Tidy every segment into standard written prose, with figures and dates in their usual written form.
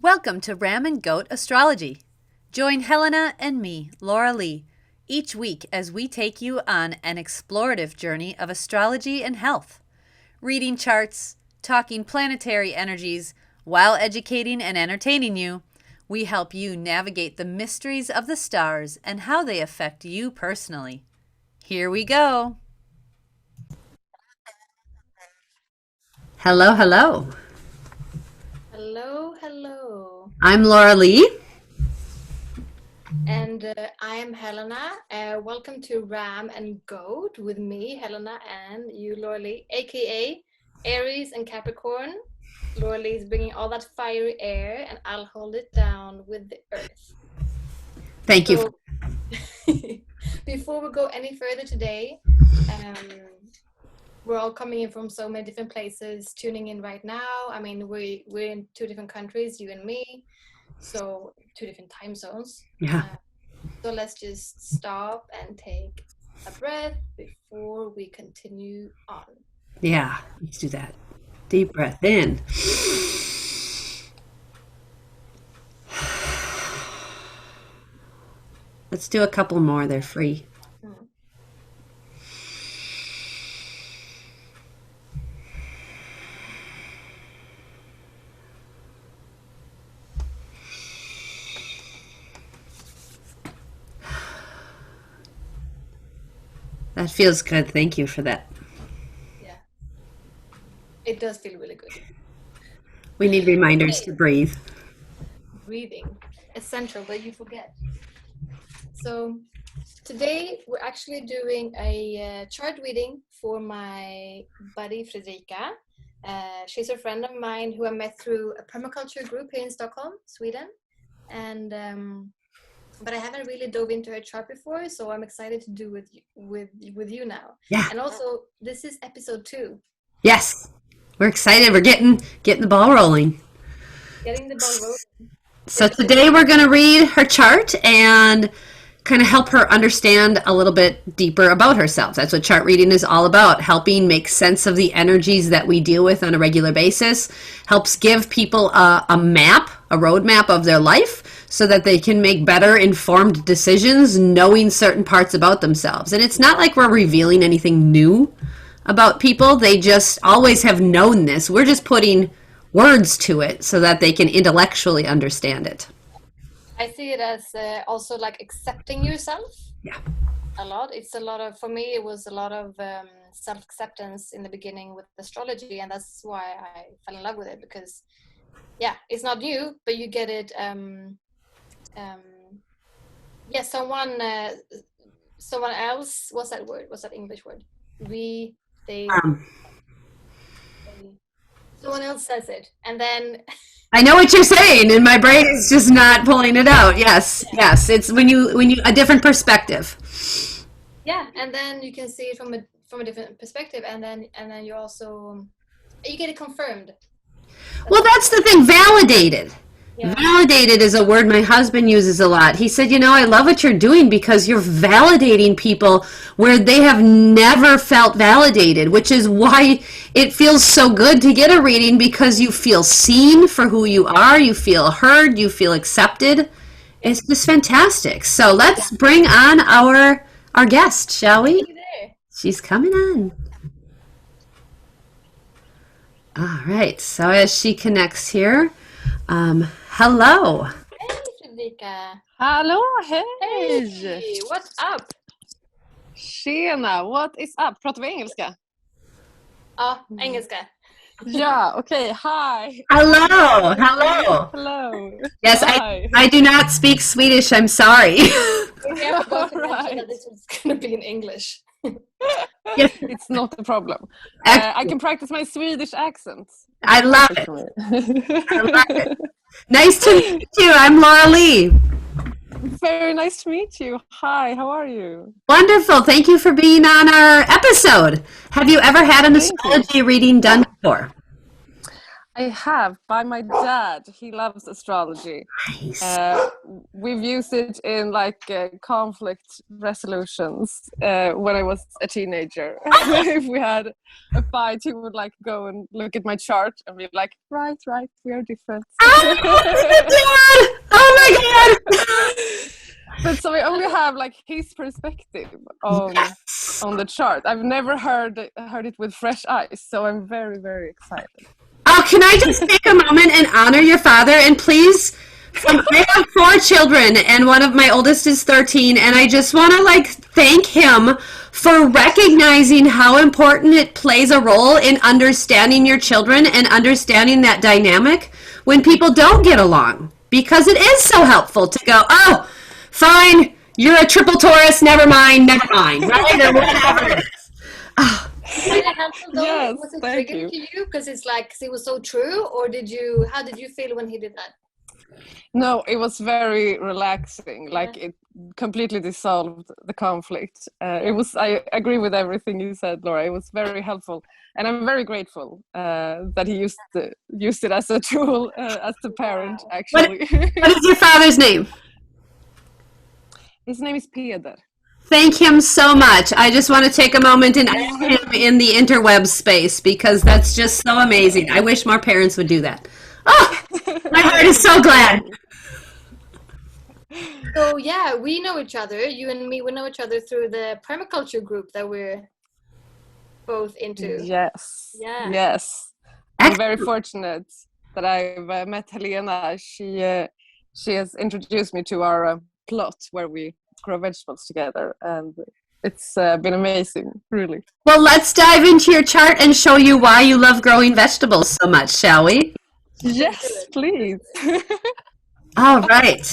Welcome to Ram and Goat Astrology. Join Helena and me, Laura Lee, each week as we take you on an explorative journey of astrology and health, reading charts, talking planetary energies, while educating and entertaining you. We help you navigate the mysteries of the stars and how they affect you personally. Here we go. Hello, hello. Hello, hello. I'm Laura Lee. And I'm Helena. Welcome to Ram and Goat with me, Helena, and you, Laura Lee, aka Aries and Capricorn. Laura Lee is bringing all that fiery air, and I'll hold it down with the earth. Thank you. Before we go any further today, we're all coming in from so many different places, tuning in right now. I mean, we're in two different countries, you and me, so two different time zones. Yeah. So let's just stop and take a breath before we continue on. Yeah, let's do that. Deep breath in. Let's do a couple more. They're free. That feels good. Thank you for that. Yeah, it does feel really good. We need reminders to breathe. Breathing, essential, but you forget. So today we're actually doing a chart reading for my buddy Fredrika. She's a friend of mine who I met through a permaculture group here in Stockholm, Sweden. And but I haven't really dove into her chart before, so I'm excited to do with you now. Yeah. And also, this is episode 2. Yes, we're excited. We're getting the ball rolling. Getting the ball rolling. So today we're going to read her chart and kind of help her understand a little bit deeper about herself. That's what chart reading is all about, helping make sense of the energies that we deal with on a regular basis, helps give people a map, a roadmap of their life so that they can make better informed decisions knowing certain parts about themselves. And it's not like we're revealing anything new about people. They just always have known this. We're just putting words to it so that they can intellectually understand it. I see it as also like accepting yourself. Yeah. A lot. It's a lot of, for me, it was a lot of self-acceptance in the beginning with astrology, and that's why I fell in love with it, because, yeah, it's not you, but you get it. Yeah, someone else. What's that word? What's that English word? Someone else says it, and then. I know what you're saying, and my brain is just not pulling it out. Yes, yeah. Yes, it's when you a different perspective. Yeah, and then you can see it from a different perspective, and then you also get it confirmed. Well, that's the thing. Validated. Yeah. Validated is a word my husband uses a lot. He said, I love what you're doing because you're validating people where they have never felt validated, which is why it feels so good to get a reading, because you feel seen for who you are, you feel heard, you feel accepted. It's just fantastic. So let's bring on our guest, shall we? She's coming on. All right. So as she connects here, hello. Hey, Fredrika. Hallå, hej! Hey, what's up? Tjena, what is up? Pratar vi engelska? Ja, engelska. Ja, okay, hi. Hello. Hello. Yes, hi. I do not speak Swedish, I'm sorry. Yeah, right. This is going to be in English. Yes. It's not a problem. I can practice my Swedish accent. I love it. I love it. Nice to meet you. I'm Laura Lee. Very nice to meet you. Hi, how are you? Wonderful. Thank you for being on our episode. Have you ever had an astrology reading done before? I have by my dad. He loves astrology. Nice. We've used it in like conflict resolutions when I was a teenager. If we had a fight, he would like go and look at my chart and be like, right, we are different. Oh my God! But so I only have like his perspective on the chart. I've never heard it with fresh eyes, so I'm very, very excited. Oh, can I just take a moment and honor your father? And please, I have 4 children, and one of my oldest is 13, and I just want to like thank him for recognizing how important it plays a role in understanding your children and understanding that dynamic when people don't get along, because it is so helpful to go, oh, fine, you're a triple Taurus, never mind, right? Or whatever it is. Oh. Yes, was it thank triggering you. to you because it's like it was so true, or how did you feel when he did that? No, it was very relaxing. Like it completely dissolved the conflict. I agree with everything you said, Laura. It was very helpful, and I'm very grateful that he used it as a tool as a parent. Actually, What is your father's name? His name is Peder. Thank him so much. I just want to take a moment and add him in the interweb space because that's just so amazing. I wish more parents would do that. Oh, my heart is so glad. So yeah, we know each other. You and me, we know each other through the permaculture group that we're both into. Yes. Yeah. Yes. I'm very fortunate that I've met Helena. She has introduced me to our plot where we grow vegetables together, and it's been amazing, really. Well, let's dive into your chart and show you why you love growing vegetables so much, shall we? Yes, please. All right.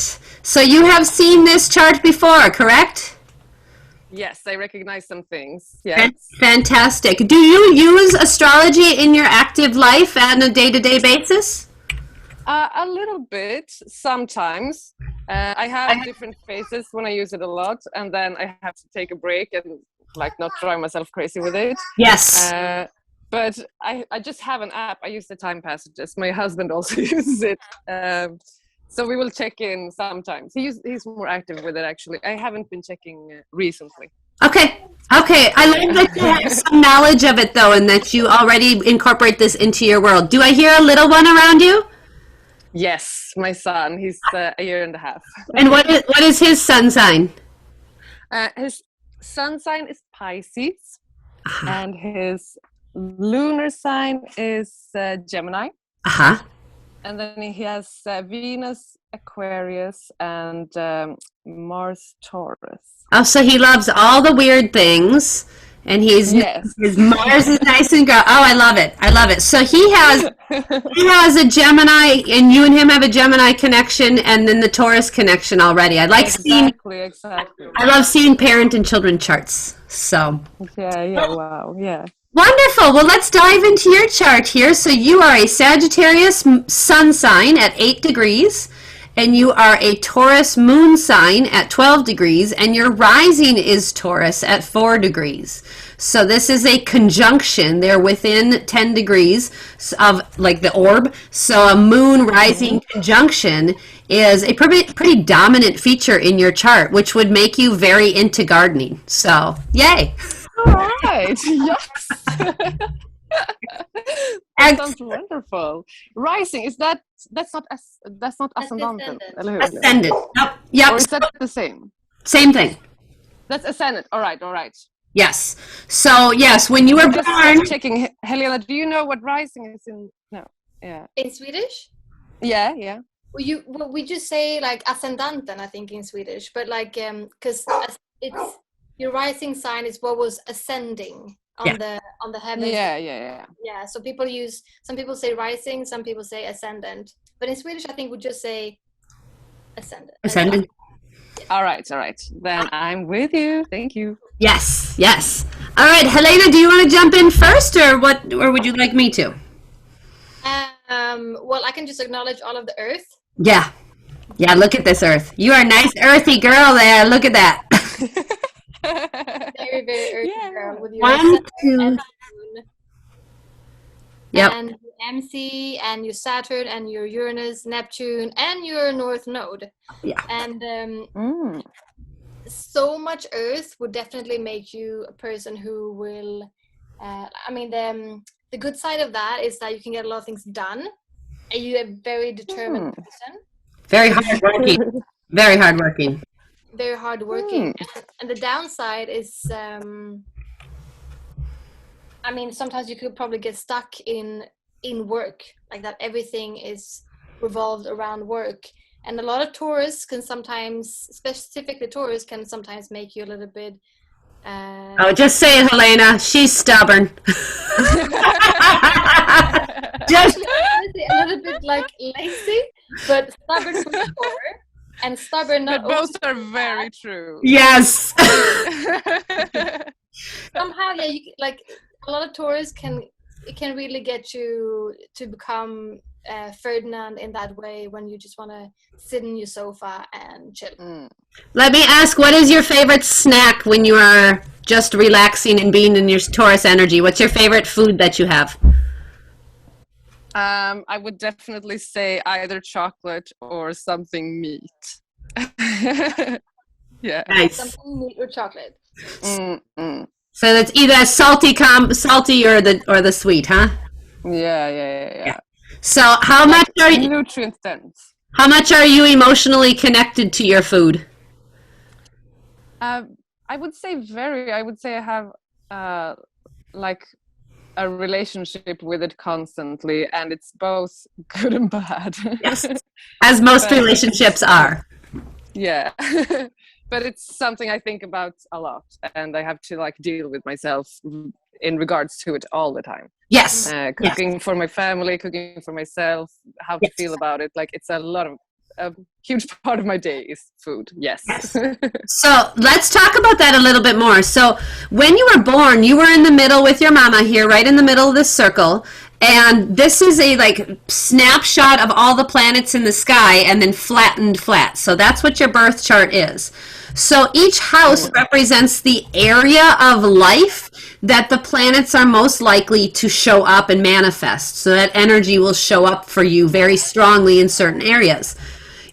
So you have seen this chart before, correct? Yes, I recognize some things. Yes. Fantastic. Do you use astrology in your active life on a day-to-day basis? A little bit, sometimes. I have different phases when I use it a lot, and then I have to take a break and like not drive myself crazy with it. Yes. But I just have an app. I use the time passages. My husband also uses it. So we will check in sometimes. He's more active with it, actually. I haven't been checking recently. Okay. I like that you have some knowledge of it, though, and that you already incorporate this into your world. Do I hear a little one around you? Yes, my son. He's a year and a half. And what is his sun sign? His sun sign is Pisces, and his lunar sign is Gemini. Uh-huh. And then he has Venus, Aquarius, and Mars, Taurus. Oh, so he loves all the weird things, and his Mars is nice and grow. Oh, I love it. So he has a Gemini, and you and him have a Gemini connection, and then the Taurus connection already. I love seeing parent and children charts. So Wow, yeah. Wonderful. Well, let's dive into your chart here. So you are a Sagittarius sun sign at 8 degrees, and you are a Taurus moon sign at 12 degrees, and your rising is Taurus at 4 degrees. So this is a conjunction. They're within 10 degrees of like the orb. So a moon rising conjunction is a pretty dominant feature in your chart, which would make you very into gardening. So, yay. All right. Yes. That sounds wonderful. Rising, that's not ascendant. Ascendant. Yep. Or is that the same? Same thing. That's ascendant. All right. Yes. So yes, when you were born. Checking, Helena. Do you know what rising is in? No. Yeah. In Swedish? Yeah. Well, we just say like ascendanten, I think, in Swedish, but like because it's your rising sign is what was ascending on the heavens. Yeah. So some people say rising, some people say ascendant, but in Swedish I think we just say ascendant. All right. Then I'm with you. Thank you. Yes. All right, Helena, do you want to jump in first, or would you like me to? Well, I can just acknowledge all of the earth. Yeah. Look at this earth. You are a nice earthy girl there. Look at that. Very, very earthy girl with your 1, 2. and moon. Yep. And MC and your Saturn and your Uranus, Neptune, and your North Node. Yeah. And so much Earth would definitely make you a person who will. The good side of that is that you can get a lot of things done, and you're a very determined person. Very hardworking. Very hardworking. Very hardworking. And the downside is, sometimes you could probably get stuck in work, like that everything is revolved around work. And a lot of Taurus can sometimes, specifically Taurus, can sometimes make you a little bit... just say it, Helena. She's stubborn. Just a little bit like lazy, but stubborn for sure. And stubborn not but both are very true. Yes. Somehow, yeah, like a lot of Taurus can really get you to become Ferdinand in that way, when you just want to sit in your sofa and chill. Let me ask, what is your favorite snack when you are just relaxing and being in your Taurus energy? What's your favorite food that you have? I would definitely say either chocolate or something meat. Yeah. Nice. Something meat or chocolate. So that's either salty or the sweet, huh? Yeah. So how much are you nutrient dense? How much are you emotionally connected to your food? I would say I would say I have like a relationship with it constantly, and it's both good and bad. Yes, as most relationships are. Yeah. But it's something I think about a lot, and I have to like deal with myself in regards to it all the time. Yes. Cooking for my family, cooking for myself, how to feel about it. Like it's a huge part of my day is food. Yes. So let's talk about that a little bit more. So when you were born, you were in the middle with your mama here, right in the middle of this circle. And this is a like snapshot of all the planets in the sky and then flattened flat. So that's what your birth chart is. So each house represents the area of life that the planets are most likely to show up and manifest. So that energy will show up for you very strongly in certain areas.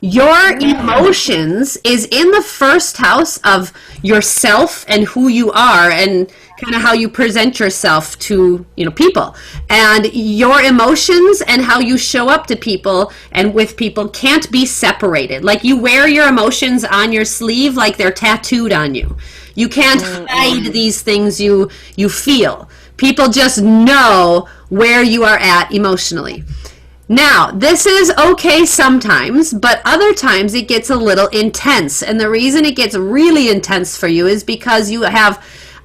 Your emotions is in the first house of yourself and who you are and kind of how you present yourself to, people. And your emotions and how you show up to people and with people can't be separated. Like you wear your emotions on your sleeve like they're tattooed on you. You can't hide these things you feel. People just know where you are at emotionally. Now, this is okay sometimes, but other times it gets a little intense. And the reason it gets really intense for you is because you have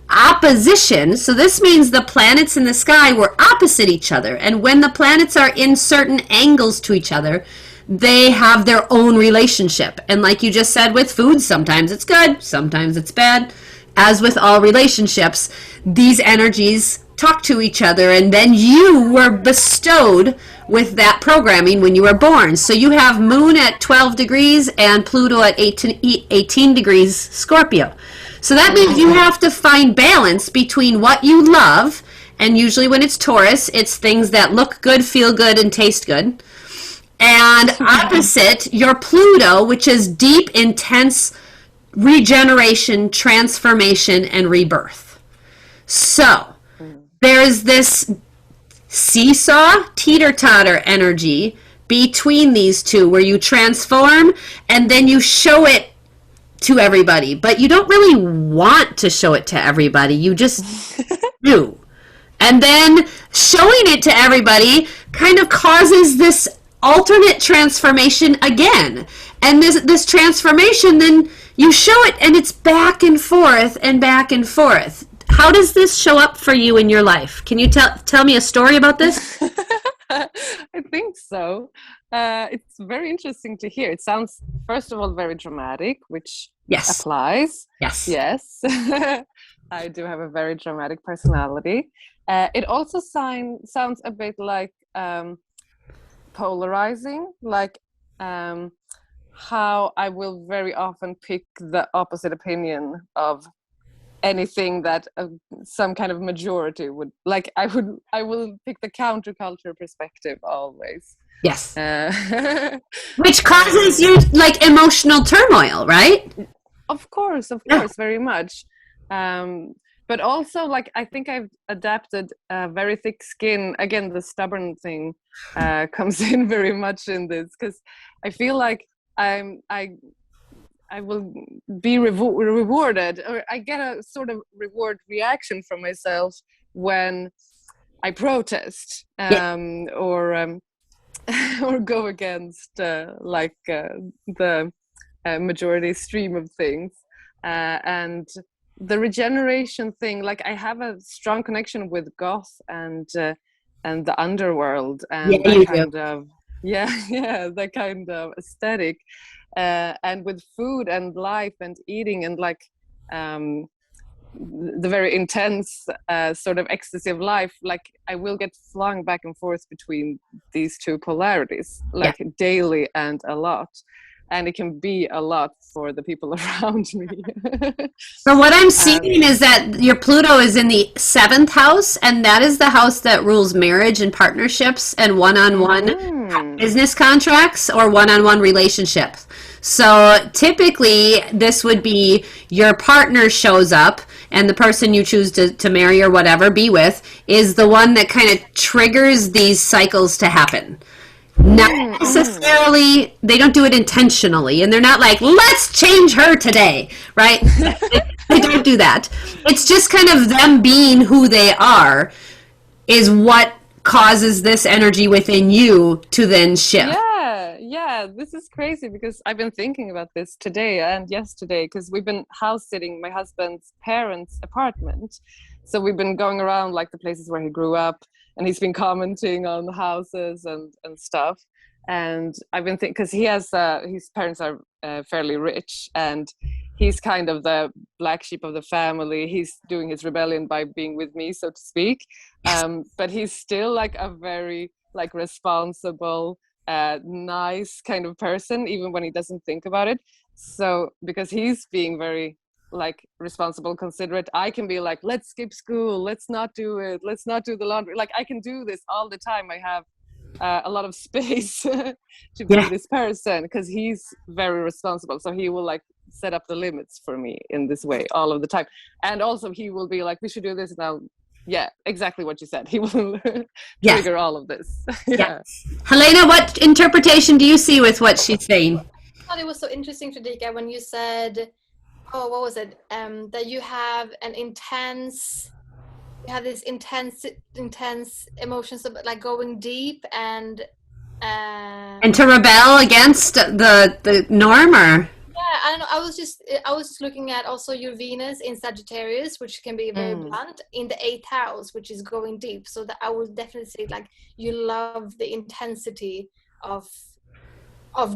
opposition. So this means the planets in the sky were opposite each other. And when the planets are in certain angles to each other, they have their own relationship. And like you just said with food, sometimes it's good, sometimes it's bad. As with all relationships, these energies talk to each other, and then you were bestowed with that programming when you were born. So you have Moon at 12 degrees and Pluto at 18 degrees Scorpio. So that means you have to find balance between what you love, and usually when it's Taurus, it's things that look good, feel good, and taste good. And opposite, your Pluto, which is deep, intense regeneration, transformation, and rebirth. So there's this seesaw, teeter-totter energy between these two where you transform and then you show it to everybody. But you don't really want to show it to everybody. You just do. And then showing it to everybody kind of causes this alternate transformation again. And this transformation, then you show it and it's back and forth and back and forth. How does this show up for you in your life? Can you tell me a story about this? I think so. It's very interesting to hear. It sounds, first of all, very dramatic, which applies. Yes. I do have a very dramatic personality. It also sounds a bit like polarizing, like how I will very often pick the opposite opinion of anything that some kind of majority would like. I will pick the counterculture perspective always. Yes. Which causes you like emotional turmoil, right? Of course, very much. But also, like, I think I've adapted very thick skin. Again, the stubborn thing comes in very much in this, because I feel like I will be rewarded, or I get a sort of reward reaction from myself when I protest or go against the majority stream of things. And the regeneration thing, like, I have a strong connection with goth and the underworld and that kind of that kind of aesthetic. And with food and life and eating and like the very intense sort of ecstasy of life, like I will get flung back and forth between these two polarities, like daily and a lot. And it can be a lot for the people around me. So what I'm seeing is that your Pluto is in the 7th house, and that is the house that rules marriage and partnerships and one-on-one business contracts or one-on-one relationships. So typically this would be your partner shows up, and the person you choose to marry or whatever, be with, is the one that kind of triggers these cycles to happen. Not necessarily, they don't do it intentionally, and they're not like, let's change her today, right? They don't do that. It's just kind of them being who they are is what causes this energy within you to then shift. Yeah, this is crazy, because I've been thinking about this today and yesterday, because we've been house sitting my husband's parents' apartment. So we've been going around like the places where he grew up, and he's been commenting on the houses and stuff. And I've been thinking, because he has his parents are fairly rich, and he's kind of the black sheep of the family. He's doing his rebellion by being with me, so to speak. But he's still like a very like responsible, nice kind of person, even when he doesn't think about it. So because he's being very like responsible, considerate, I can be like, let's skip school, let's not do it, let's not do the laundry. Like I can do this all the time. I have a lot of space to be this person, because he's very responsible. So he will like set up the limits for me in this way all of the time. And also he will be like, we should do this now. Yeah, exactly what you said. He will trigger all of this. Helena, what interpretation do you see with what she's saying? I thought it was so interesting, Fredrika, when you said, what was it? That you have this intense emotions of like going deep and to rebel against the norm, or I don't know. I was just looking at also your Venus in Sagittarius, which can be very blunt, in the 8th house, which is going deep. So that I would definitely say like you love the intensity of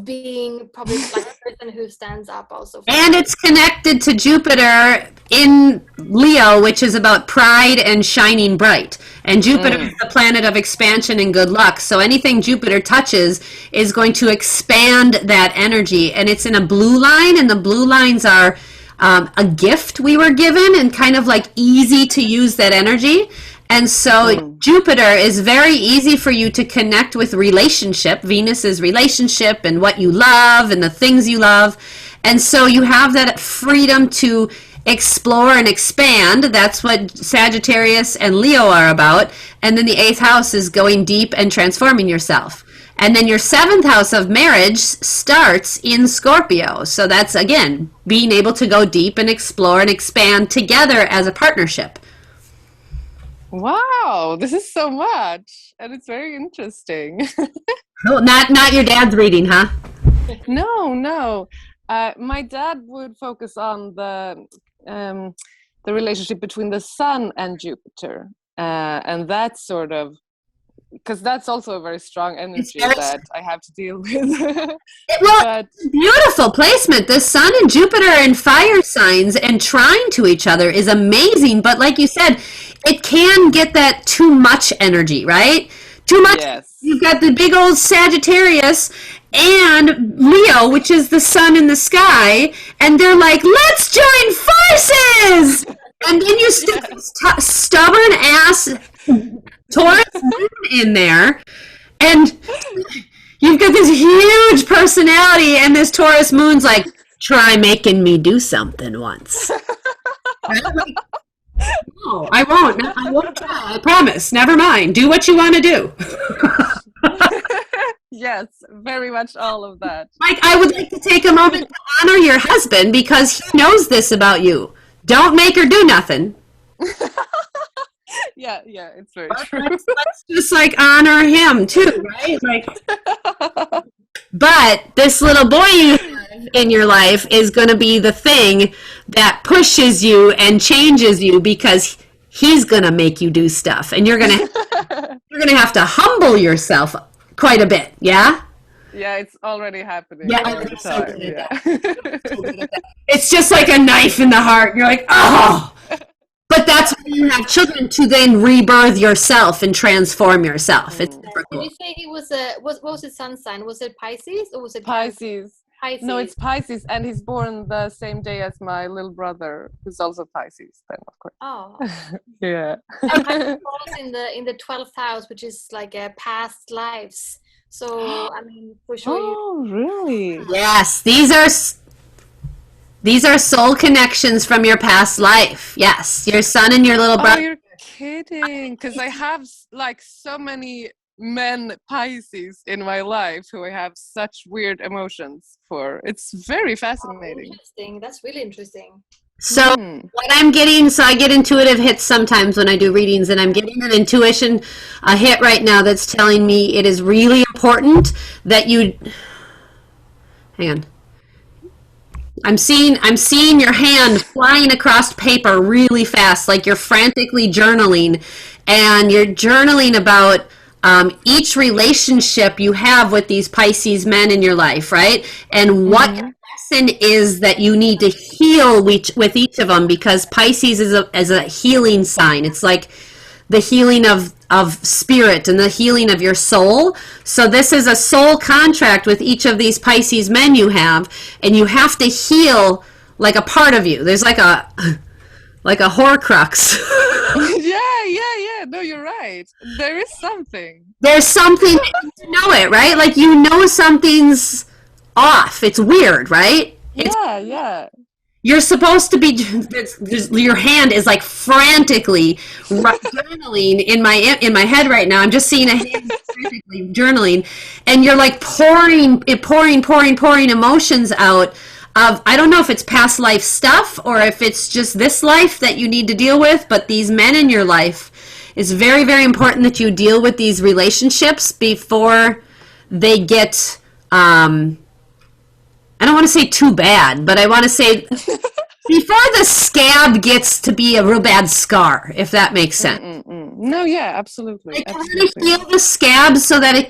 being probably like a person who stands up also. And it's connected to Jupiter in Leo, which is about pride and shining bright. And Jupiter is the planet of expansion and good luck. So anything Jupiter touches is going to expand that energy. And it's in a blue line, and the blue lines are a gift we were given, and kind of like easy to use that energy. And so Jupiter is very easy for you to connect with relationship. Venus is relationship and what you love and the things you love. And so you have that freedom to explore and expand. That's what Sagittarius and Leo are about. And then the 8th house is going deep and transforming yourself. And then your 7th house of marriage starts in Scorpio. So that's, again, being able to go deep and explore and expand together as a partnership. Wow, this is so much, and it's very interesting. Oh, not your dad's reading, huh? No. My dad would focus on the relationship between the Sun and Jupiter, and that's sort of, because that's also a very strong energy that I have to deal with. Well, beautiful placement. The Sun and Jupiter in fire signs and trine to each other is amazing. But like you said, it can get that too much energy, right? Too much. Yes. You've got the big old Sagittarius and Leo, which is the sun in the sky, and they're like, let's join forces! And then you stick this stubborn ass Taurus moon in there, and you've got this huge personality, and this Taurus moon's like, try making me do something once. No, I won't. No, I won't try. I promise. Never mind. Do what you want to do. Yes, very much all of that. Like, I would like to take a moment to honor your husband because he knows this about you. Don't make her do nothing. Yeah, it's very true. Let's just like honor him too, right? Like, but this little boy you have in your life is going to be the thing that pushes you and changes you because he's going to make you do stuff, and you're going to have to humble yourself quite a bit. Yeah. Yeah, it's already happening. Yeah, all the so time. good at that. It's just like a knife in the heart. You're like, oh. But that's why you have children, to then rebirth yourself and transform yourself. It's super Did cool. you say he was what was his sun sign? Was it Pisces or was it Pisces. Pisces? No, it's Pisces, and he's born the same day as my little brother, who's also Pisces. Then, of course. Oh. Yeah. And Pisces falls in the 12th house, which is like past lives. So I mean, for sure. Oh, really? Yes, these are soul connections from your past life. Yes, your son and your little Oh, brother. you're kidding! Because I have like so many men Pisces in my life who I have such weird emotions for. It's very fascinating. Interesting. That's really interesting. So what I'm getting, so I get intuitive hits sometimes when I do readings, and I'm getting an intuition hit right now that's telling me it is really important that you, hang on. I'm seeing your hand flying across paper really fast, like you're frantically journaling, and you're journaling about each relationship you have with these Pisces men in your life, right? And what lesson is that you need to heal with each of them, because Pisces is a healing sign. It's like the healing of spirit and the healing of your soul. So this is a soul contract with each of these Pisces men you have, and you have to heal like a part of you. There's like a Horcrux. Yeah. No, you're right. There is something. There's something, you know it, right? Like, you know something's off. It's weird, right? Yeah. You're supposed to be, your hand is like frantically journaling in my head right now. I'm just seeing a hand frantically journaling, and you're like pouring emotions out of, I don't know if it's past life stuff or if it's just this life that you need to deal with, but these men in your life, it's very, very important that you deal with these relationships before they get, I don't want to say too bad, but I want to say before the scab gets to be a real bad scar, if that makes sense. No, yeah, absolutely. Like, kind of heal the scab so that it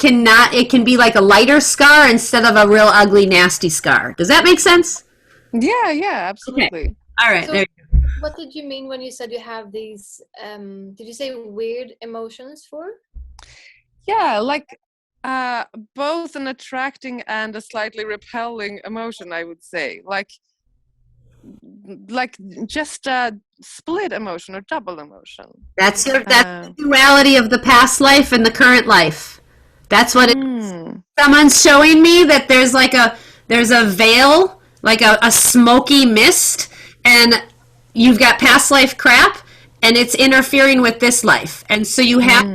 can be like a lighter scar instead of a real ugly, nasty scar. Does that make sense? Yeah, absolutely. Okay. All right. So, there. what did you mean when you said you have these? Did you say weird emotions for? Yeah, like both an attracting and a slightly repelling emotion, I would say. Like just a split emotion or double emotion. That's the duality of the past life and the current life. That's what it is. Someone's showing me that there's a veil, like a smoky mist, and you've got past life crap, and it's interfering with this life. And so you have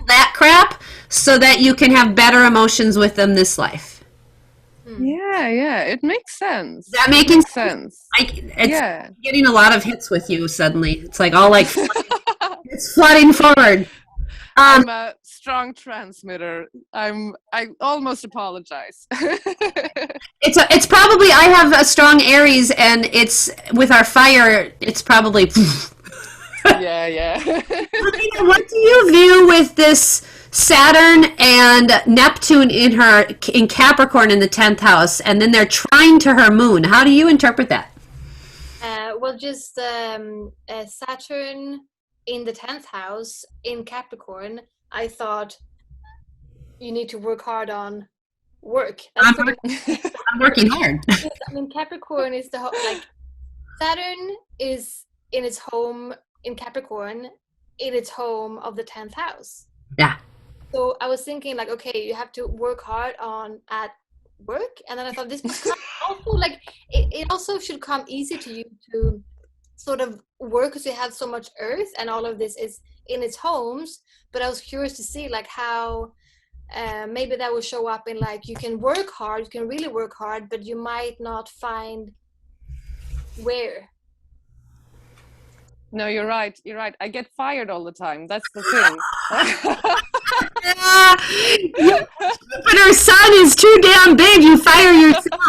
that crap so that you can have better emotions with them this life. Yeah, it makes sense. Is that making sense? It's getting a lot of hits with you suddenly. It's like all like it's flooding forward. I'm a strong transmitter. I almost apologize. It's probably, I have a strong Aries, and it's with our fire. It's probably. Yeah. What do you view with this Saturn and Neptune in Capricorn in the 10th house, and then they're trying to her moon? How do you interpret that? Well, just Saturn in the 10th house in Capricorn. I thought you need to work hard on work. I'm working hard. I mean, Capricorn is like Saturn is in its home in Capricorn, in its home of the 10th house. Yeah. So I was thinking like, okay, you have to work hard at work, and then I thought this was kind of also like it also should come easy to you to sort of work because you have so much earth and all of this is in its homes. But I was curious to see like how maybe that will show up in like you can work hard, you can really work hard, but you might not find where. No, you're right. You're right. I get fired all the time. That's the thing. Jupiter's sun is too damn big. You fire yourself.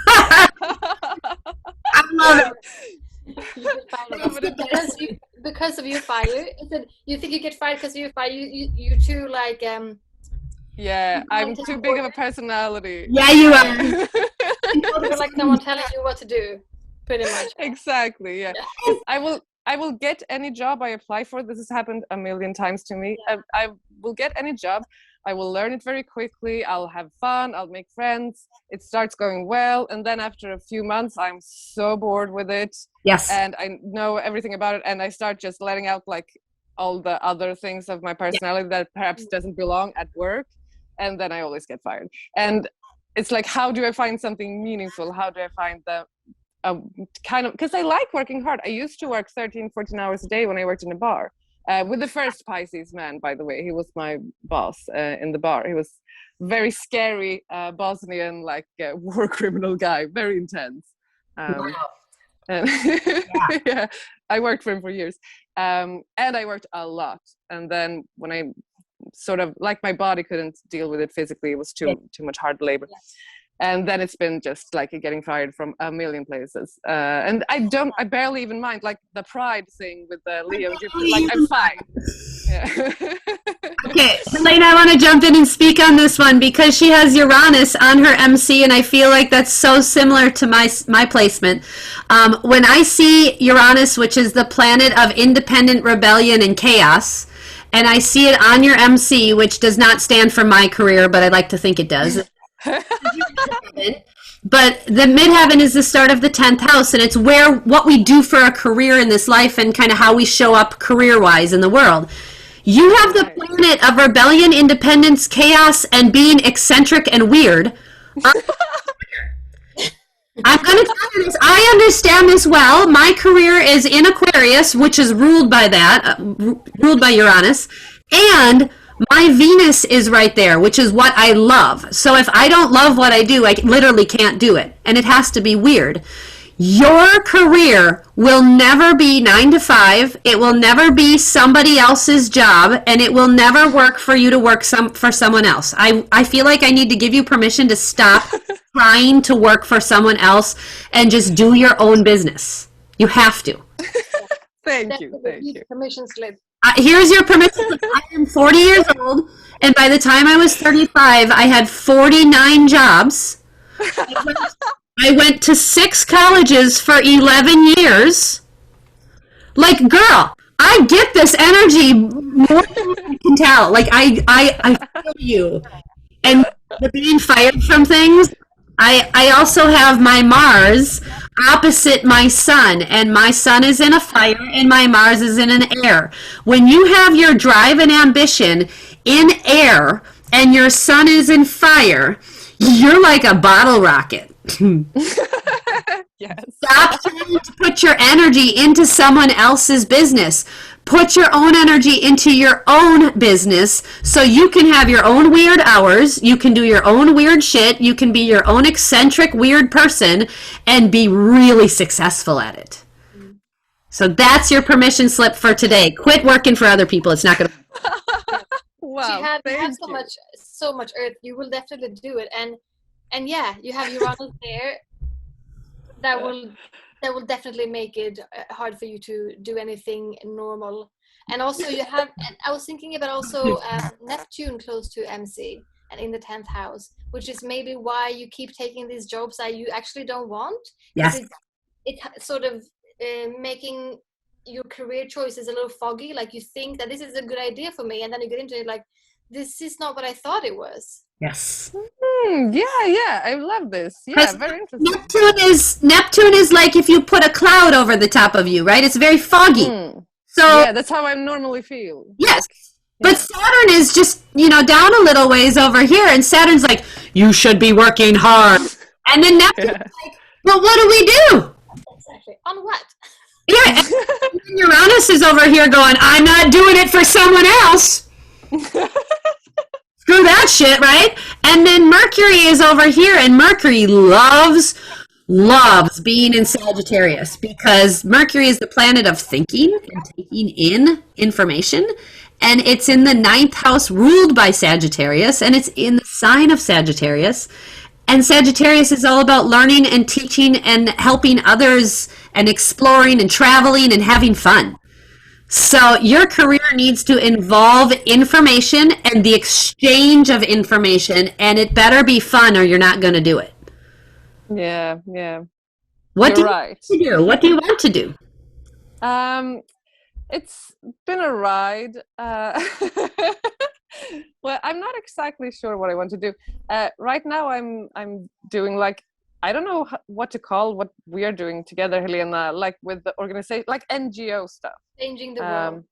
I love it. You get fired because of your fire. Is it, you think you get fired because of your fire? You too like Yeah, I'm too big of a personality. Yeah, you are. You're like someone telling you what to do, pretty much. Exactly. Yeah. I will get any job I apply for. This has happened a million times to me. I will get any job. I will learn it very quickly. I'll have fun. I'll make friends. It starts going well. And then after a few months, I'm so bored with it. Yes. And I know everything about it. And I start just letting out like all the other things of my personality that perhaps doesn't belong at work. And then I always get fired. And it's like, how do I find something meaningful? How do I find the kind of, because I like working hard. I used to work 13, 14 hours a day when I worked in a bar. With the first Pisces man, by the way. He was my boss in the bar. He was very scary Bosnian, like war criminal guy, very intense. Wow. And yeah, I worked for him for years. And I worked a lot. And then when I sort of, like my body couldn't deal with it physically, it was too much hard labor. Yeah. And then it's been just like getting fired from a million places. And I barely even mind, like the pride thing with the Leo, like I'm fine. Yeah. Okay, Helena, I want to jump in and speak on this one because she has Uranus on her MC, and I feel like that's so similar to my placement. When I see Uranus, which is the planet of independent rebellion and chaos, and I see it on your MC, which does not stand for my career, but I like to think it does. But the midheaven is the start of the 10th house, and it's what we do for a career in this life and kind of how we show up career-wise in the world. You have the planet of rebellion, independence, chaos, and being eccentric and weird. I'm going to tell you this. I understand this well. My career is in Aquarius, which is ruled by ruled by Uranus, and my Venus is right there, which is what I love. So if I don't love what I do, I literally can't do it, and it has to be weird. Your career will never be 9 to 5. It will never be somebody else's job, and it will never work for you to work for someone else. I feel like I need to give you permission to stop trying to work for someone else and just do your own business. You have to. Thank you. Permission slip. Here's your permission slip. I am 40 years old, and by the time I was 35, I had 49 jobs. I went to 6 colleges for 11 years. Like, girl, I get this energy more than you can tell. Like, I feel you. And being fired from things, I also have my Mars opposite my Sun, and my Sun is in a fire and my Mars is in an air. When you have your drive and ambition in air and your Sun is in fire, you're like a bottle rocket. Yes. Stop trying to put your energy into someone else's business. Put your own energy into your own business so you can have your own weird hours. You can do your own weird shit. You can be your own eccentric weird person and be really successful at it. So that's your permission slip for today. Quit working for other people. It's not going to. Wow. You have so much earth. You will definitely do it. And yeah, you have Uranus there. That will definitely make it hard for you to do anything normal. And also you have, and I was thinking about also Neptune close to MC and in the 10th house, which is maybe why you keep taking these jobs that you actually don't want. Yes. It's sort of making your career choices a little foggy. Like you think that this is a good idea for me, and then you get into it like, this is not what I thought it was. Yes. Yeah, I love this. Yeah, Because very interesting. Neptune is like if you put a cloud over the top of you, right? It's very foggy. So Yeah, that's how I normally feel. yes. But Saturn is just, down a little ways over here, and Saturn's like, you should be working hard. And then Neptune's like, well, what do we do? Exactly. On what? Yeah, and Uranus is over here going, I'm not doing it for someone else. Screw that shit, right? And then Mercury is over here, and Mercury loves being in Sagittarius because Mercury is the planet of thinking and taking in information. And it's in the 9th house ruled by Sagittarius, and it's in the sign of Sagittarius. And Sagittarius is all about learning and teaching and helping others and exploring and traveling and having fun. So your career needs to involve information and the exchange of information, and it better be fun or you're not going to do it. Yeah. What You're do right. you do? What do you want to do? It's been a ride. Well, I'm not exactly sure what I want to do. Right now, I'm doing like, I don't know what to call what we are doing together, Helena, like with the organization, like NGO stuff. Changing the world.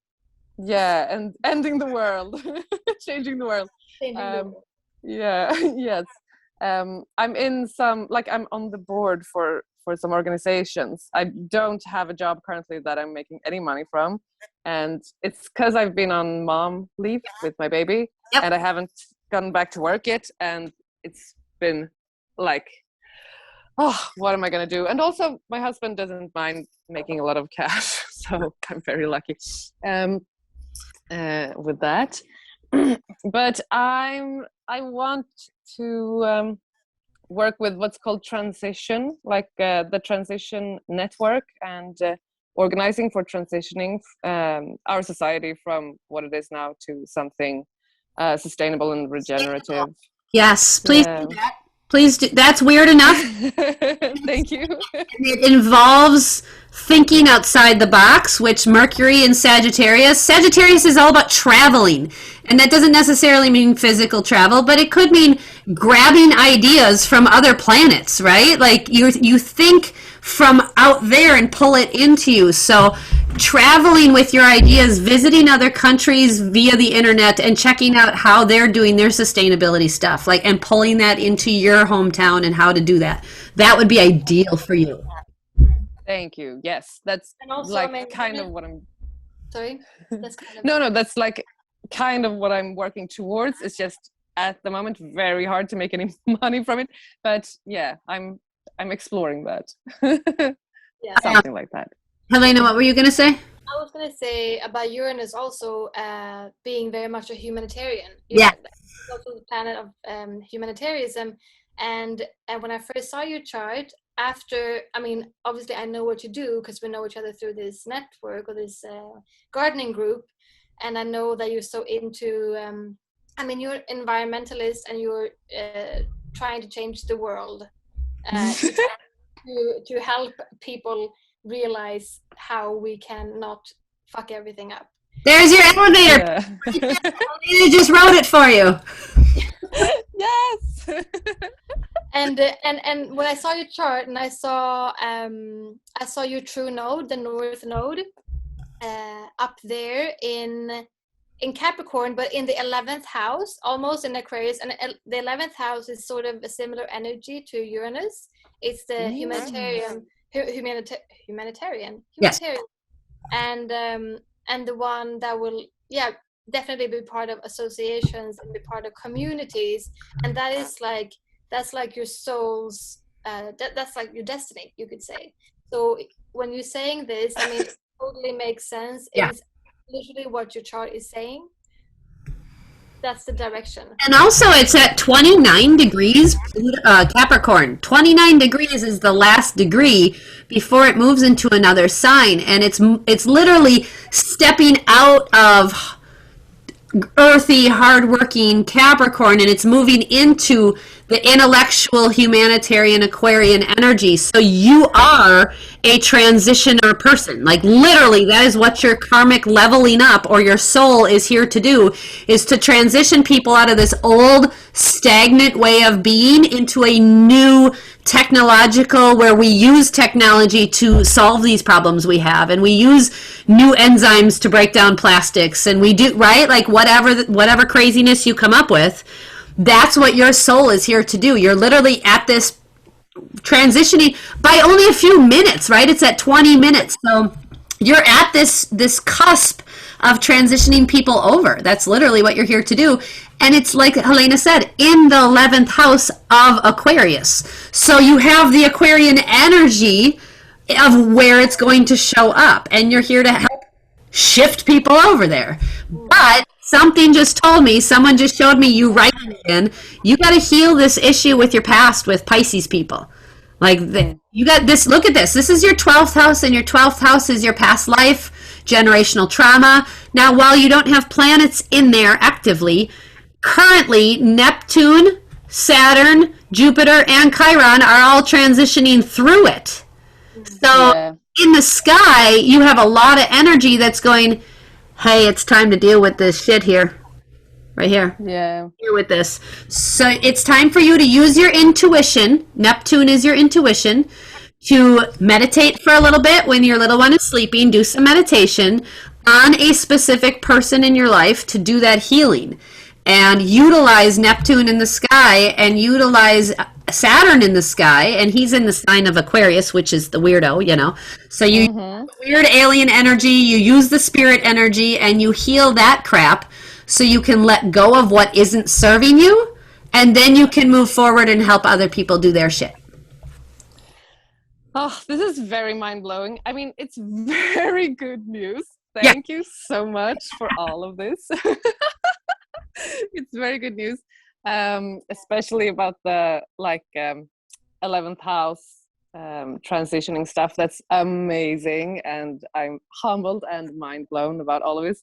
Yeah, and ending the world, changing the world. Changing the world. Yeah, yes. I'm in some, like I'm on the board for some organizations. I don't have a job currently that I'm making any money from. And it's because I've been on mom leave with my baby. Yep. And I haven't gone back to work yet. And it's been like, oh, what am I going to do? And also my husband doesn't mind making a lot of cash. So I'm very lucky with that. But I want to work with what's called transition, like the transition network, and organizing for transitioning our society from what it is now to something sustainable and regenerative. Yes, please do that. Please do. That's weird enough. Thank you. It involves thinking outside the box, which Mercury in Sagittarius is all about traveling. And that doesn't necessarily mean physical travel, but it could mean grabbing ideas from other planets, right? Like you think from out there and pull it into you. So traveling with your ideas, visiting other countries via the internet and checking out how they're doing their sustainability stuff, like, and pulling that into your hometown and how to do that. That would be ideal for you. Thank you. Yes, that's also, like kind of what I'm. Sorry, that's kind of No, that's like kind of what I'm working towards. It's just at the moment very hard to make any money from it. But yeah, I'm exploring that. yeah. Something like that. Helena, what were you going to say? I was going to say about Uranus also being very much a humanitarian. Yeah. It's also the planet of humanitarianism. And when I first saw your chart, obviously I know what you do because we know each other through this network or this gardening group. And I know that you're so into, you're environmentalist and you're trying to change the world to help people realize how we can not fuck everything up. There's your elevator. Yeah. I just wrote it for you. Yes. And when I saw your chart and I saw your true node, the North Node, up there in Capricorn, but in the 11th house, almost in Aquarius, and the 11th house is sort of a similar energy to Uranus. It's the humanitarian, Yes. and the one that will definitely be part of associations and be part of communities, and that's like your soul's that's like your destiny, you could say. So when you're saying this, it totally makes sense. Yeah. It's literally what your chart is saying. That's the direction. And also it's at 29 degrees Capricorn. 29 degrees is the last degree before it moves into another sign. And it's literally stepping out of earthy, hardworking Capricorn, and it's moving into the intellectual, humanitarian, Aquarian energy. So you are a transitioner person. Like literally, that is what your karmic leveling up or your soul is here to do, is to transition people out of this old, stagnant way of being into a new technological, where we use technology to solve these problems we have, and we use new enzymes to break down plastics, and we do, right? Like whatever craziness you come up with, that's what your soul is here to do. You're literally at this transitioning by only a few minutes, right? It's at 20 minutes. So you're at this cusp of transitioning people over. That's literally what you're here to do. And it's like Helena said, in the 11th house of Aquarius. So you have the Aquarian energy of where it's going to show up, and you're here to help shift people over there. But something just told me, someone just showed me you writing again. You got to heal this issue with your past with Pisces people. Like you got this, look at this. This is your 12th house, and your 12th house is your past life, generational trauma. Now, while you don't have planets in there actively, currently Neptune, Saturn, Jupiter, and Chiron are all transitioning through it. So in the sky, you have a lot of energy that's going, hey, it's time to deal with this shit here. Right here. Yeah. Deal with this. So it's time for you to use your intuition. Neptune is your intuition. To meditate for a little bit when your little one is sleeping. Do some meditation on a specific person in your life to do that healing. And utilize Neptune in the sky and utilize Saturn in the sky, and he's in the sign of Aquarius, which is the weirdo, you know. So you weird alien energy, you use the spirit energy, and you heal that crap so you can let go of what isn't serving you, and then you can move forward and help other people do their shit. Oh, this is very mind-blowing. I mean, it's very good news. Thank you so much for all of this. It's very good news, especially about the 11th house transitioning stuff. That's amazing, and I'm humbled and mind blown about all of this.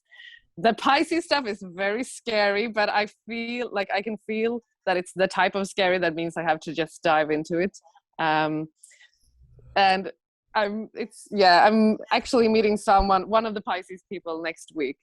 The Pisces stuff is very scary, but I feel like I can feel that it's the type of scary that means I have to just dive into it. And I'm actually meeting one of the Pisces people next week.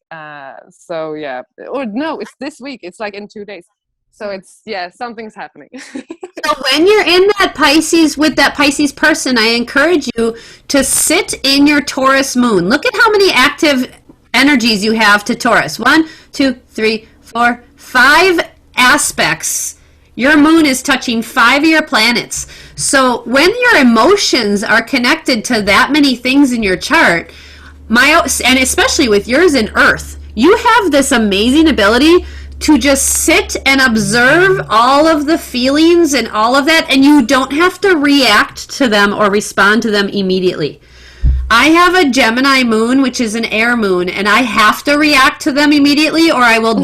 So yeah, or no, it's this week. It's like in 2 days. So it's, something's happening. So when you're in that Pisces with that Pisces person, I encourage you to sit in your Taurus moon. Look at how many active energies you have to Taurus. 1, 2, 3, 4, 5 aspects. Your moon is touching 5 of your planets. So when your emotions are connected to that many things in your chart, and especially with yours in Earth, you have this amazing ability to just sit and observe all of the feelings and all of that, and you don't have to react to them or respond to them immediately. I have a Gemini moon, which is an air moon, and I have to react to them immediately, or I will...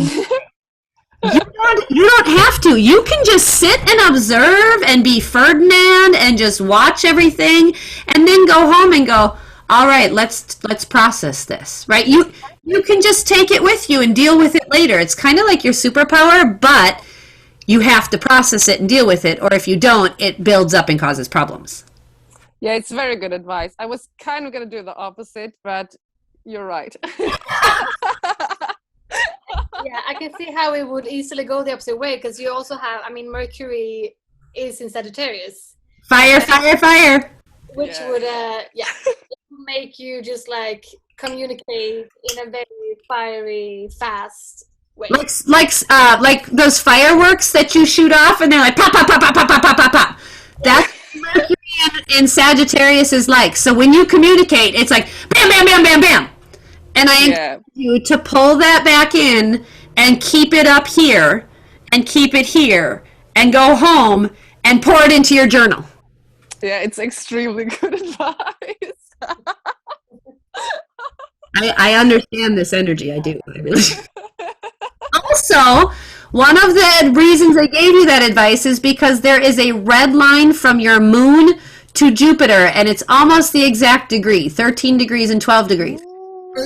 You don't have to. You can just sit and observe and be Ferdinand and just watch everything, and then go home and go, all right, let's process this, right? You can just take it with you and deal with it later. It's kind of like your superpower, but you have to process it and deal with it, or if you don't, it builds up and causes problems. Yeah, it's very good advice. I was kind of going to do the opposite, but you're right. Yeah, I can see how it would easily go the opposite way, because you also have, Mercury is in Sagittarius. Fire, fire, fire. Which would, make you just like communicate in a very fiery, fast way. Like those fireworks that you shoot off and they're like pop, pop, pop, pop, pop, pop, pop, pop, pop. That's Mercury in Sagittarius is like. So when you communicate, it's like bam, bam, bam, bam, bam. And I encourage you to pull that back in and keep it up here and keep it here and go home and pour it into your journal. Yeah, it's extremely good advice. I understand this energy. I do. I really do. Also, one of the reasons I gave you that advice is because there is a red line from your moon to Jupiter, and it's almost the exact degree, 13 degrees and 12 degrees. A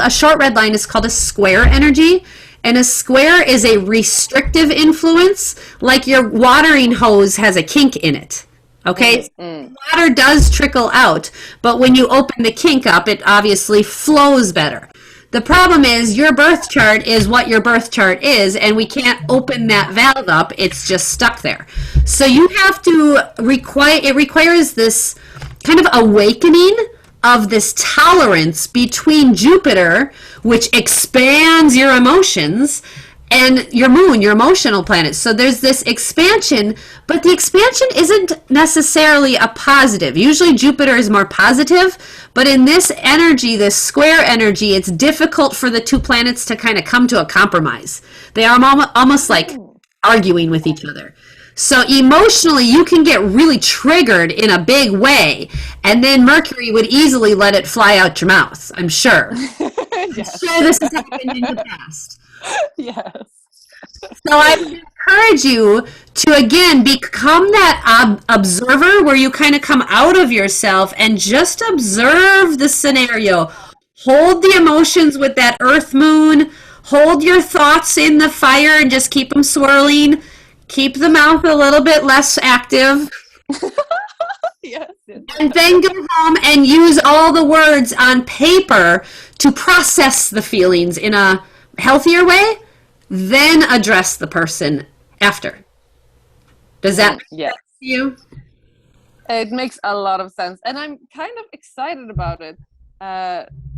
short red line is called a square energy, And a square is a restrictive influence, like your watering hose has a kink in it. Okay? Water does trickle out, but when you open the kink up, it obviously flows better. The problem is your birth chart is what your birth chart is, and we can't open that valve up. It's just stuck there. So you have to it requires this kind of awakening of this tolerance between Jupiter, which expands your emotions, and your moon, your emotional planet. So there's this expansion, but the expansion isn't necessarily a positive. Usually Jupiter is more positive, but in this energy, this square energy, it's difficult for the two planets to kind of come to a compromise. They are almost like arguing with each other. So emotionally, you can get really triggered in a big way, and then Mercury would easily let it fly out your mouth, I'm sure. Yes. I'm sure this has happened in the past. Yes. So I would encourage you to, again, become that observer where you kind of come out of yourself and just observe the scenario. Hold the emotions with that earth moon. Hold your thoughts in the fire and just keep them swirling. Keep the mouth a little bit less active. Yes, yes. And then go home and use all the words on paper to process the feelings in a healthier way, then address the person after. Does that make sense to you? It makes a lot of sense, and I'm kind of excited about it.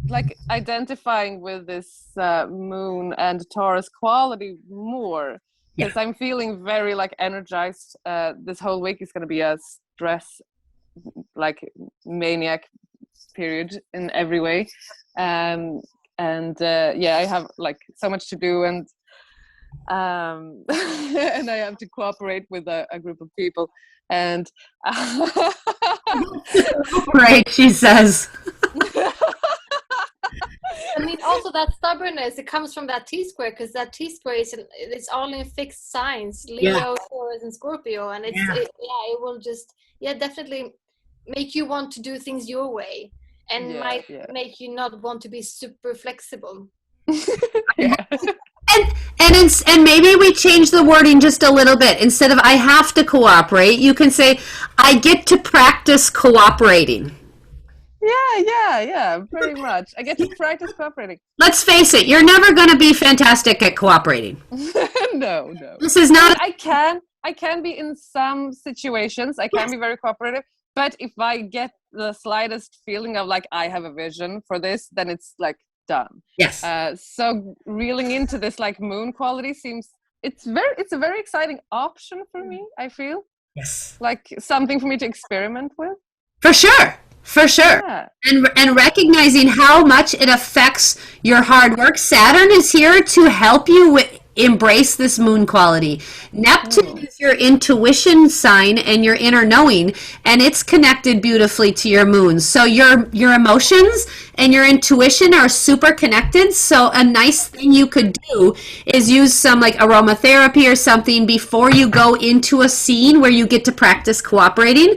Like identifying with this moon and Taurus quality more, because I'm feeling very like energized. This whole week is going to be a stress, like maniac period in every way. And I have like so much to do, and and I have to cooperate with a group of people, and right, she says. I mean, also that stubbornness, it comes from that T-square, because that T-square it's all in fixed signs, Leo, Taurus, and Scorpio, and it will just definitely make you want to do things your way, and might make you not want to be super flexible. And maybe we change the wording just a little bit. Instead of I have to cooperate, you can say I get to practice cooperating. Yeah, pretty much. I get to practice cooperating. Let's face it, you're never going to be fantastic at cooperating. No. This is not. I can be in some situations. I can be very cooperative. But if I get the slightest feeling of like I have a vision for this, then it's like done. Yes. So reeling into this like moon quality seems it's a very exciting option for me. I feel like something for me to experiment with. For sure. Yeah. And recognizing how much it affects your hard work. Saturn is here to help you embrace this moon quality. Neptune is your intuition sign and your inner knowing, and it's connected beautifully to your moon. So your emotions and your intuition are super connected. So a nice thing you could do is use some like aromatherapy or something before you go into a scene where you get to practice cooperating.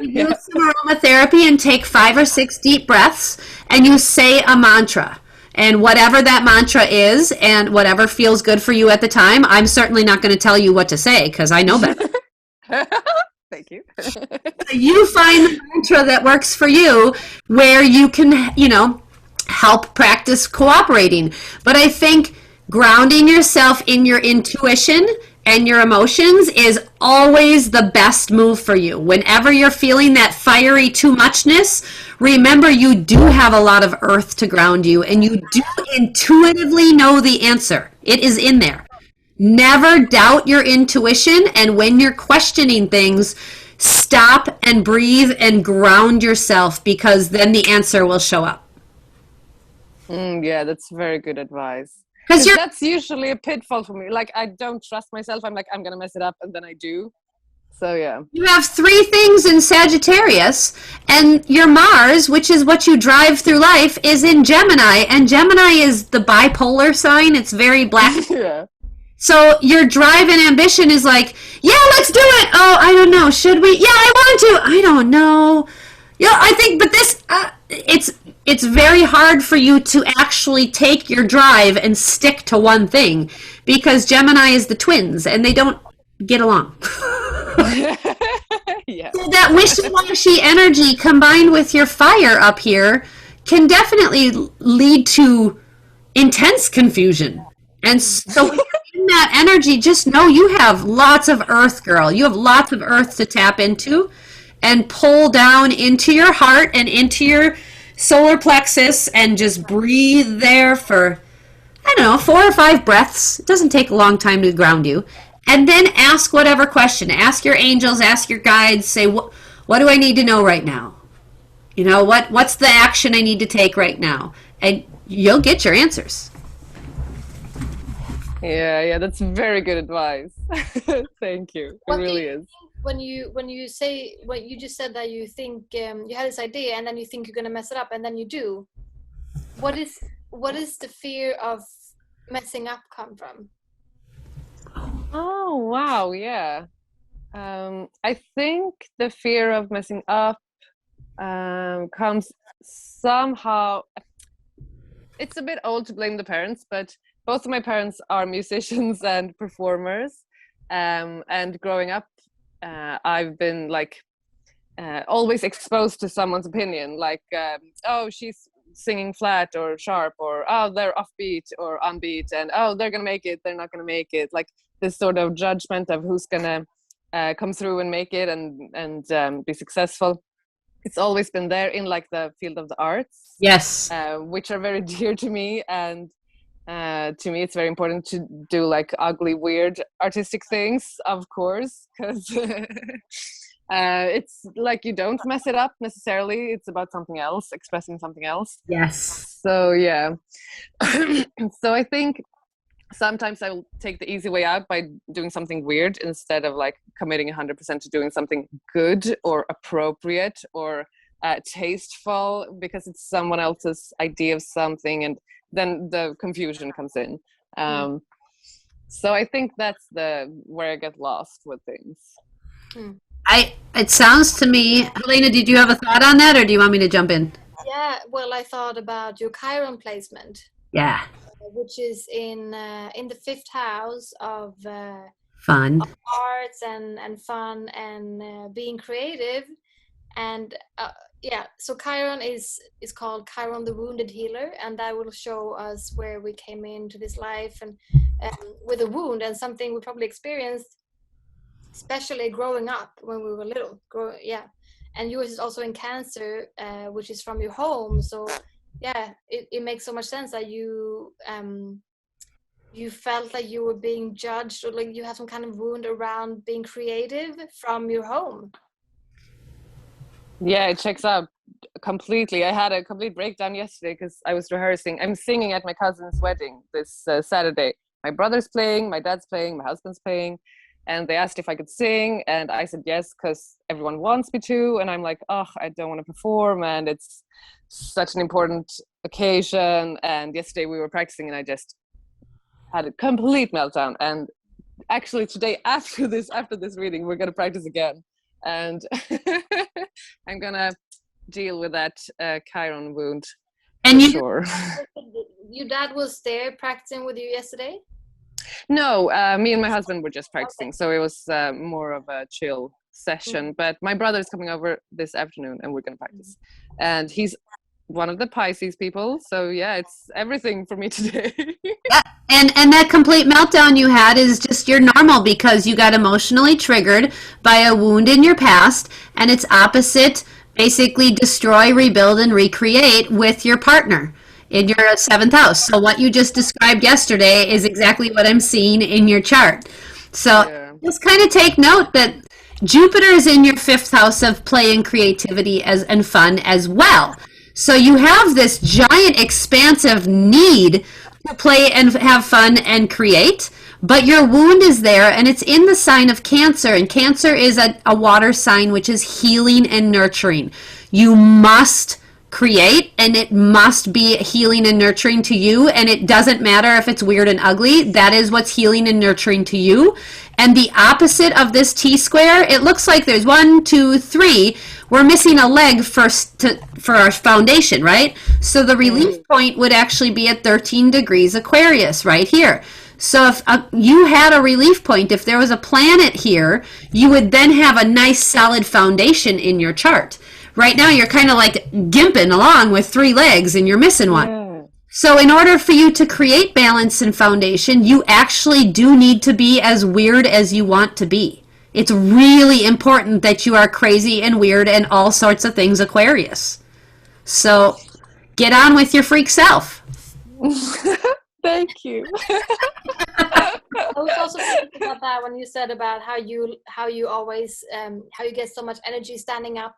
You use some aromatherapy and take 5 or 6 deep breaths, and you say a mantra. And whatever that mantra is and whatever feels good for you at the time, I'm certainly not going to tell you what to say because I know better. Thank you. You find the mantra that works for you where you can, help practice cooperating. But I think grounding yourself in your intuition and your emotions is always the best move for you. Whenever you're feeling that fiery too muchness, remember you do have a lot of earth to ground you, and you do intuitively know the answer. It is in there. Never doubt your intuition, and when you're questioning things, stop and breathe and ground yourself, because then the answer will show up. Yeah, that's very good advice. Because that's usually a pitfall for me. Like, I don't trust myself. I'm like, I'm going to mess it up, and then I do. So, yeah. You have 3 things in Sagittarius, and your Mars, which is what you drive through life, is in Gemini, and Gemini is the bipolar sign. It's very black. Yeah. So your drive and ambition is like, yeah, let's do it. Oh, I don't know. Should we? Yeah, I want to. I don't know. Yeah, I think, but this, it's very hard for you to actually take your drive and stick to one thing because Gemini is the twins and they don't get along. Yeah. So that wishy-washy energy combined with your fire up here can definitely lead to intense confusion. And so when you're in that energy, just know you have lots of earth, girl. You have lots of earth to tap into and pull down into your heart and into your solar plexus and just breathe there for, I don't know, 4 or 5 breaths. It doesn't take a long time to ground you. And then ask whatever question. Ask your angels, ask your guides, say, what do I need to know right now? You know, what's the action I need to take right now? And you'll get your answers. Yeah, that's very good advice. Thank you. It really is. When you say what you just said, that you think you had this idea and then you think you're going to mess it up and then you do, what is the fear of messing up come from? Oh wow, yeah. I think the fear of messing up comes somehow. It's a bit old to blame the parents, but both of my parents are musicians and performers, and growing up I've been like always exposed to someone's opinion, like oh, she's singing flat or sharp, or oh, they're offbeat or unbeat, and oh, they're gonna make it, they're not gonna make it, like this sort of judgment of who's gonna come through and make it and be successful. It's always been there in like the field of the arts, Yes. which are very dear to me, and to me it's very important to do like ugly, weird artistic things, of course, because it's like you don't mess it up necessarily. It's about something else, expressing something else. Yes. So yeah. So I think sometimes I will take the easy way out by doing something weird instead of like committing 100% to doing something good or appropriate or tasteful, because it's someone else's idea of something, and then the confusion comes in. So I think that's where I get lost with things. It sounds to me, Helena, did you have a thought on that, or do you want me to jump in? Yeah, well, I thought about your Chiron placement. Yeah. Which is in the 5th house of Fun. arts and fun and being creative, and so Chiron is called Chiron the Wounded Healer, and that will show us where we came into this life and with a wound and something we probably experienced, especially growing up when we were little. And yours is also in Cancer, which is from your home. So yeah, it makes so much sense that you felt like you were being judged, or like you have some kind of wound around being creative from your home. Yeah, it checks out completely. I had a complete breakdown yesterday because I was rehearsing. I'm singing at my cousin's wedding this Saturday. My brother's playing, my dad's playing, my husband's playing, and they asked if I could sing, and I said yes because everyone wants me to, and I'm like, oh, I don't want to perform, and it's such an important occasion. And yesterday we were practicing and I just had a complete meltdown, and actually today after this reading we're going to practice again, and I'm gonna deal with that Chiron wound. And sure. Your dad was there practicing with you yesterday? No, me and my husband were just practicing, so it was more of a chill session. But my brother's coming over this afternoon and we're gonna practice, and he's one of the Pisces people, so yeah, it's everything for me today. Yeah. And that complete meltdown you had is just your normal, because you got emotionally triggered by a wound in your past, and it's opposite basically destroy, rebuild, and recreate with your partner in your 7th house. So what you just described yesterday is exactly what I'm seeing in your chart. So just kind of take note that Jupiter is in your 5th house of play and creativity and fun as well. So you have this giant expansive need to play and have fun and create, but your wound is there, and it's in the sign of Cancer, and Cancer is a water sign, which is healing and nurturing. You must create, and it must be healing and nurturing to you, and it doesn't matter if it's weird and ugly. That is what's healing and nurturing to you. And the opposite of this T-square, it looks like there's 1, 2, 3. We're missing a leg for for our foundation, right? So the relief point would actually be at 13 degrees Aquarius right here. So if you had a relief point, if there was a planet here, you would then have a nice solid foundation in your chart. Right now you're kind of like gimping along with 3 legs and you're missing one. Yeah. So in order for you to create balance and foundation, you actually do need to be as weird as you want to be. It's really important that you are crazy and weird and all sorts of things Aquarius. So get on with your freak self. Thank you. I was also thinking about that when you said about how you always how you get so much energy standing up,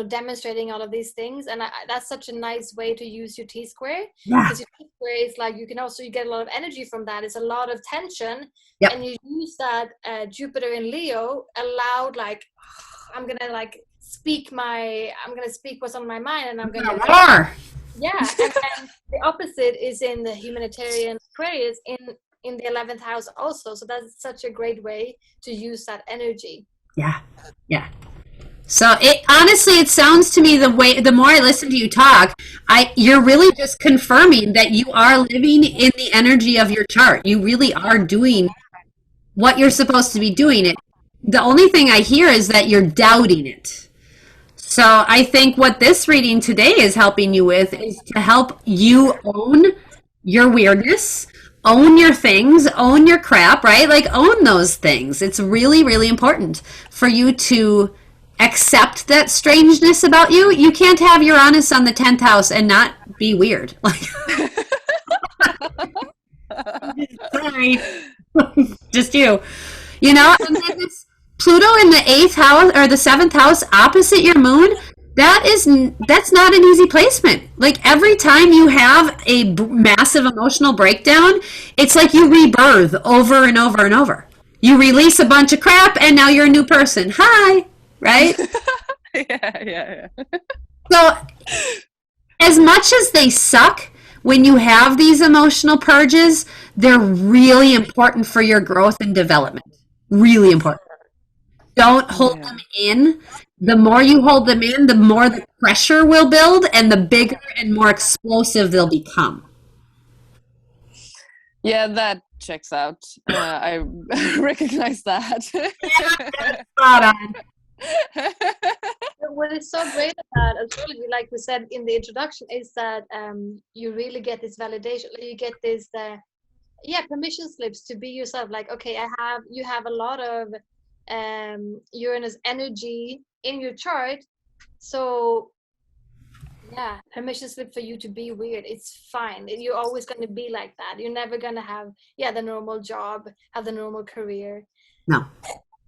demonstrating all of these things, and that's such a nice way to use your T-square. Yeah. Because your T-square is like you get a lot of energy from that. It's a lot of tension, Yep. and you use that Jupiter in Leo allowed like I'm gonna speak what's on my mind, and I'm gonna Roar. yeah, and then the opposite is in the humanitarian Aquarius in the 11th house also. So that's such a great way to use that energy. Yeah. So it sounds to me the more I listen to you talk, you're really just confirming that you are living in the energy of your chart. You really are doing what you're supposed to be doing. It. The only thing I hear is that you're doubting it. So I think what this reading today is helping you with is to help you own your weirdness, own your things, own your crap, right? Like own those things. It's really, really important for you to accept that strangeness about you. You can't have Uranus on the 10th house and not be weird. Like, sorry, just you. And then this Pluto in the 8th house or the 7th house opposite your moon, that's not an easy placement. Like every time you have a massive emotional breakdown, it's like you rebirth over and over and over. You release a bunch of crap and now you're a new person. Hi, right? Yeah. So as much as they suck, when you have these emotional purges, they're really important for your growth and development. Really important. Don't hold them in. The more you hold them in, the more the pressure will build and the bigger and more explosive they'll become. Yeah, that checks out. I recognize that. Spot on. What is so great about astrology, like we said in the introduction, is that you really get this validation. You get this, permission slips to be yourself. Like, okay, you have a lot of Uranus energy in your chart, so permission slip for you to be weird. It's fine. You're always going to be like that. You're never going to have the normal job, have the normal career. No.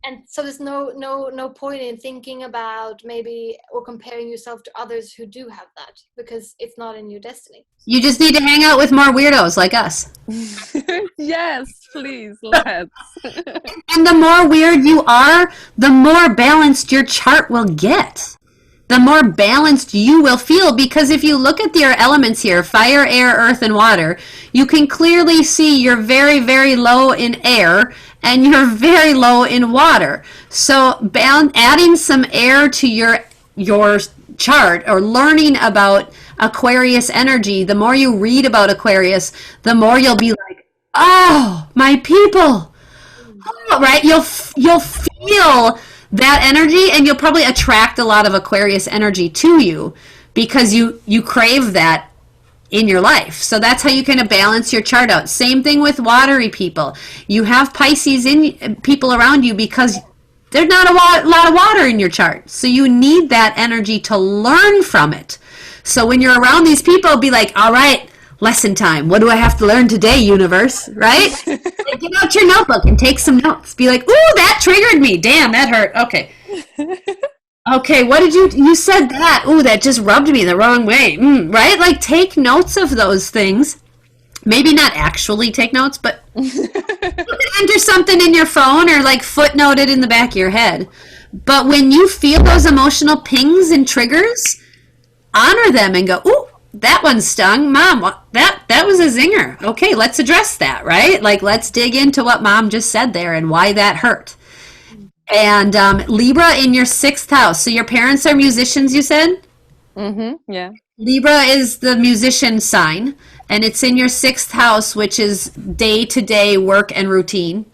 And so there's no point in thinking about maybe or comparing yourself to others who do have that, because it's not in your destiny. You just need to hang out with more weirdos like us. Yes, please, let's. And the more weird you are, the more balanced your chart will get. The more balanced you will feel, because if you look at your elements here, fire, air, earth, and water, you can clearly see you're very, very low in air and you're very low in water. So adding some air to your chart, or learning about Aquarius energy, the more you read about Aquarius, the more you'll be like, oh, my people. Oh, right? You'll feel that energy, and you'll probably attract a lot of Aquarius energy to you because you crave that in your life. So that's how you kind of balance your chart out. Same thing with watery people. You have Pisces people around you because there's not a lot of water in your chart. So you need that energy to learn from it. So when you're around these people, be like, all right, lesson time. What do I have to learn today, universe? Right? Like, get out your notebook and take some notes. Be like, ooh, that triggered me. Damn, that hurt. Okay. Okay, what did you said that. Ooh, that just rubbed me the wrong way. Right? Like, take notes of those things. Maybe not actually take notes, but you can enter something in your phone or like footnote it in the back of your head. But when you feel those emotional pings and triggers, honor them and go, ooh, that one stung. Mom, that was a zinger. Okay, let's address that, right? Like, let's dig into what Mom just said there and why that hurt. And Libra in your 6th house. So your parents are musicians, you said? Yeah. Libra is the musician sign, and it's in your sixth house, which is day to day work and routine.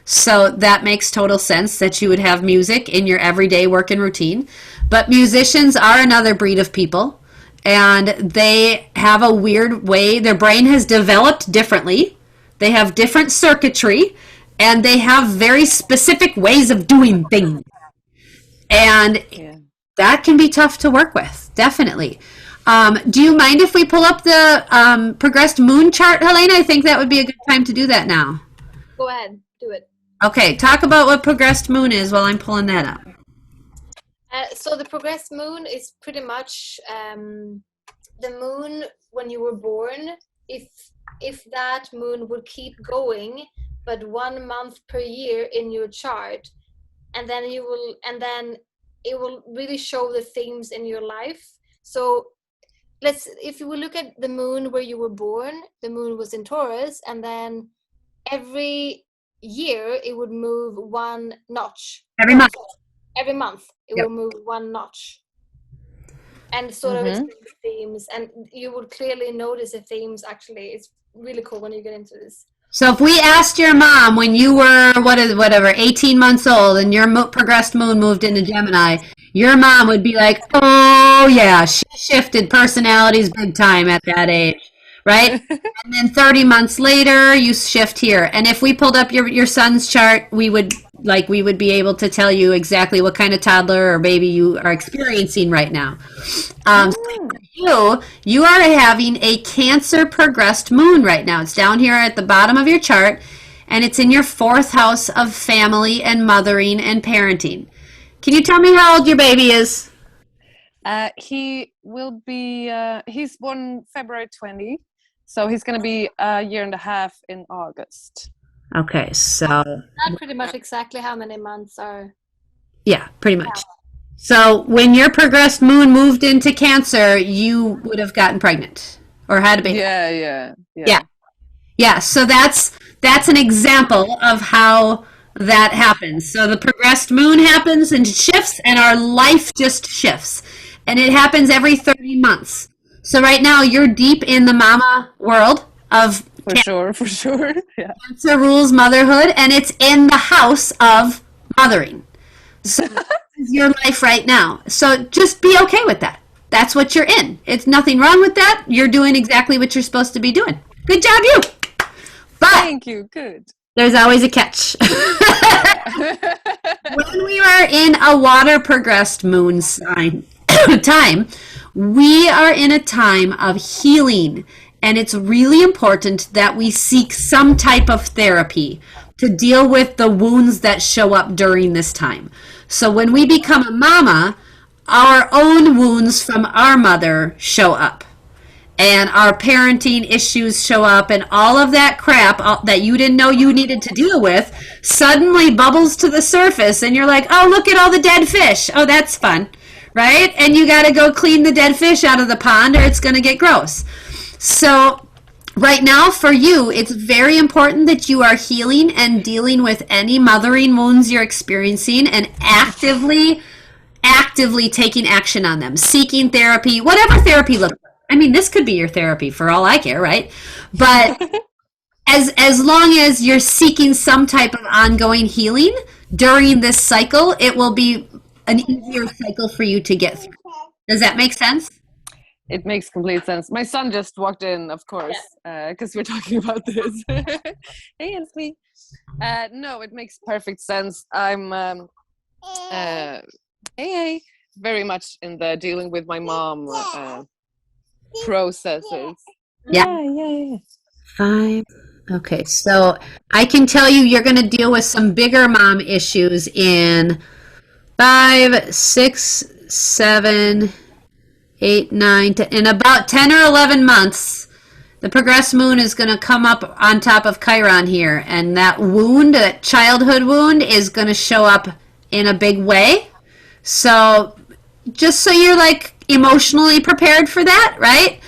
So that makes total sense that you would have music in your everyday work and routine. But musicians are another breed of people, and they have a weird way, their brain has developed differently. They have different circuitry, and they have very specific ways of doing things. And Yeah. that can be tough to work with, definitely. Do you mind if we pull up the progressed moon chart, Helena? I think that would be a good time to do that now. Go ahead, do it. Okay, talk about what progressed moon is while I'm pulling that up. So the progressed moon is pretty much the moon when you were born. If that moon would keep going, but 1 month per year in your chart, and then it will really show the themes in your life. So if you will look at the moon where you were born, the moon was in Taurus, and then every year it would move one notch. Every month. Every month it Yep. will move one notch. And sort of explain the themes, and you would clearly notice the themes. Actually, it's really cool when you get into this. So if we asked your mom when you were whatever 18 months old and your progressed moon moved into Gemini, your mom would be like, "Oh yeah, she shifted personalities big time at that age." Right? And then 30 months later, you shift here. And if we pulled up your son's chart, we would be able to tell you exactly what kind of toddler or baby you are experiencing right now. You are having a Cancer progressed moon right now. It's down here at the bottom of your chart, and it's in your fourth house of family and mothering and parenting. Can you tell me how old your baby is? He will be, he's born February 20, so he's going to be a year and a half in August. Okay, so Not pretty much exactly how many months are. yeah, pretty much. So when your progressed moon moved into Cancer, you would have gotten pregnant or had a baby. Yeah. So that's an example of how that happens. So the progressed moon happens and shifts, and our life just shifts. And it happens every 30 months. So right now you're deep in the mama world of For sure. Yeah. Cancer rules motherhood, and it's in the house of mothering. So this is your life right now. So just be okay with that. That's what you're in. It's nothing wrong with that. You're doing exactly what you're supposed to be doing. Good job, you. But Thank you. Good. there's always a catch. When we are in a water progressed moon sign time, we are in a time of healing, and it's really important that we seek some type of therapy to deal with the wounds that show up during this time. So when we become a mama, our own wounds from our mother show up, and our parenting issues show up, and all of that crap that you didn't know you needed to deal with suddenly bubbles to the surface, and you're like, oh, look at all the dead fish. Oh, that's fun, right? And you got to go clean the dead fish out of the pond, or it's going to get gross. So right now for you, it's very important that you are healing and dealing with any mothering wounds you're experiencing, and actively taking action on them, seeking therapy, whatever therapy looks like. I mean, this could be your therapy for all I care, right? But as long as you're seeking some type of ongoing healing during this cycle, it will be an easier cycle for you to get through. Does that make sense? It makes complete sense. My son just walked in, of course, because we're talking about this. Hey, it's me. No, it makes perfect sense. I'm hey, very much in the dealing with my mom processes. Yeah. 5. Okay, so I can tell you're going to deal with some bigger mom issues in 5, 6, 7, 8, 9, 10. In about 10 or 11 months, the progressed moon is going to come up on top of Chiron here, and that wound, that childhood wound, is going to show up in a big way. So just so you're like emotionally prepared for that, right?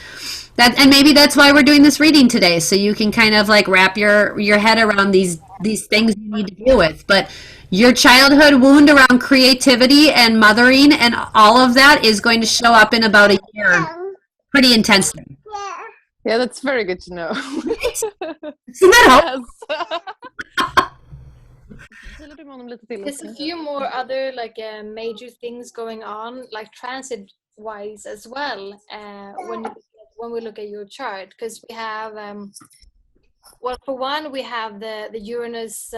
And maybe that's why we're doing this reading today, so you can kind of like wrap your head around these things you need to deal with. But Your childhood wound around creativity and mothering and all of that is going to show up in about a year pretty intensely. Yeah, that's very good to know. Isn't that There's a few more other like major things going on, like transit wise as well, when we look at your chart, because we have well, for one, we have the Uranus,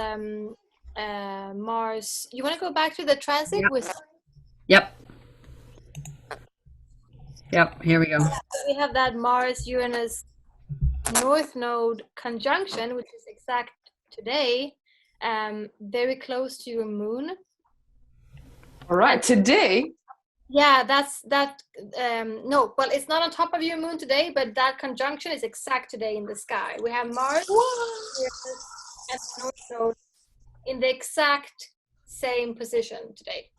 Mars. You want to go back to the transit with? Yep. Here we go. We have that Mars Uranus North Node conjunction, which is exact today, very close to your moon. All right, today. Yeah, that. No, well, it's not on top of your moon today, but that conjunction is exact today in the sky. We have Mars Uranus, and North Node in the exact same position today.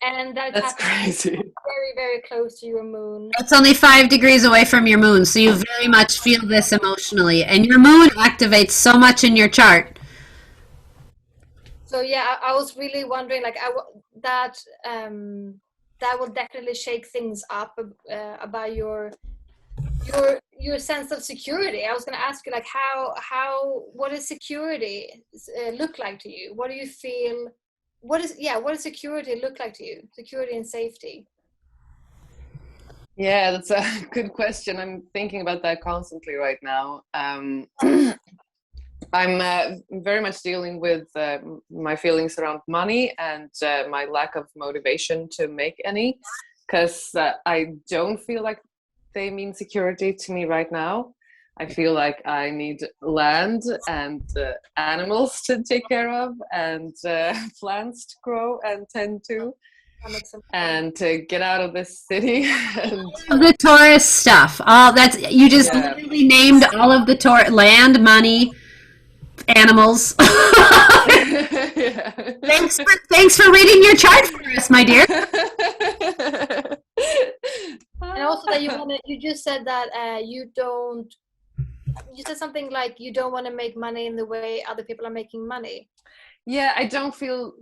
And that's crazy. Very, very close to your moon. It's only 5 degrees away from your moon, so you very much feel this emotionally. And your moon activates so much in your chart. So yeah, I was really wondering, like, that will definitely shake things up about your sense of security. I was going to ask you, like, what does security look like to you? What do you feel? What does security look like to you? Security and safety. Yeah, that's a good question. I'm thinking about that constantly right now. I'm very much dealing with my feelings around money and my lack of motivation to make any, because I don't feel like they mean security to me right now. I feel like I need land and animals to take care of, and plants to grow and tend to, and to get out of this city. And the Taurus stuff. You just literally named all of the land, money, animals. Yeah. Thanks for reading your chart for us, my dear. And also that you just said that you said something like you don't want to make money in the way other people are making money. Yeah, I don't feel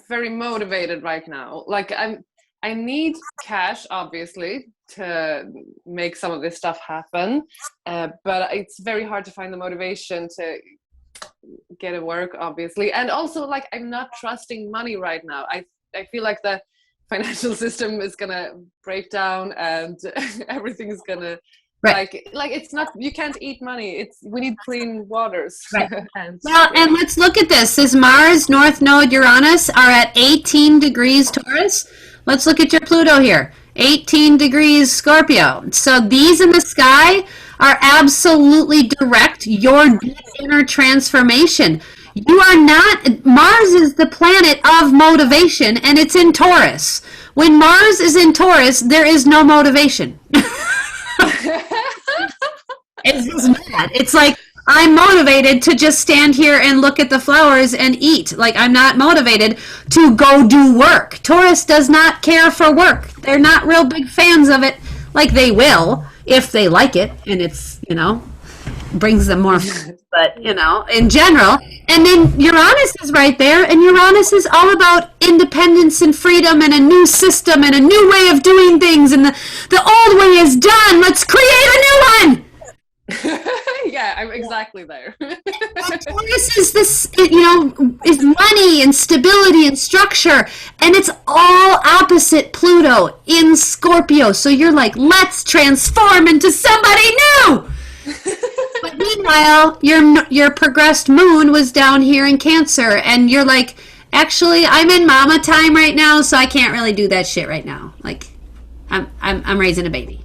very motivated right now. Like I need cash, obviously, to make some of this stuff happen. But it's very hard to find the motivation to get it work, obviously. And also, like, I'm not trusting money right now. I feel like the financial system is gonna break down and everything is gonna like it's not, you can't eat money. We need clean waters. Right. And let's look at this. This Mars, North Node, Uranus are at 18 degrees Taurus. Let's look at your Pluto here. 18 degrees Scorpio. So these in the sky are absolutely direct your deep inner transformation. You are not, Mars is the planet of motivation, and it's in Taurus. When Mars is in Taurus, there is no motivation. It's just mad. It's like, I'm motivated to just stand here and look at the flowers and eat. Like, I'm not motivated to go do work. Taurus does not care for work. They're not real big fans of it. Like, they will if they like it, and it's, brings them more fun. But, in general. And then Uranus is right there, and Uranus is all about independence and freedom and a new system and a new way of doing things, and the old way is done. Let's create a new one. Yeah, I'm exactly there. Taurus is this, is money and stability and structure, and it's all opposite Pluto in Scorpio. So you're like, let's transform into somebody new. But meanwhile, your progressed moon was down here in Cancer, and you're like, actually, I'm in mama time right now, so I can't really do that shit right now. Like, I'm raising a baby.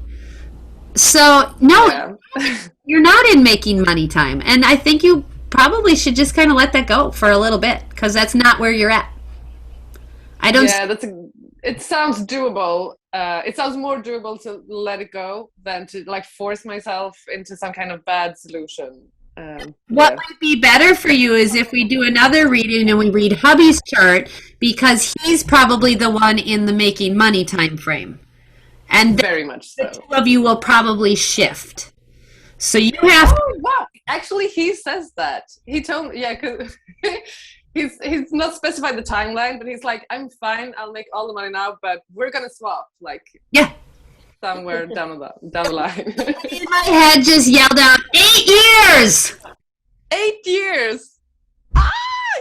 So no, you're not in making money time, and I think you probably should just kind of let that go for a little bit, because that's not where you're at. It sounds doable. It sounds more doable to let it go than to like force myself into some kind of bad solution. What might be better for you is if we do another reading and we read hubby's chart, because he's probably the one in the making money time frame. And very much so. The two of you will probably shift. So you have wow. Actually, he says that. He told me, he's not specified the timeline, but he's like, I'm fine, I'll make all the money now, but we're gonna swap, like, Yeah. somewhere down the line. In my head just yelled out, 8 years! 8 years! Ah,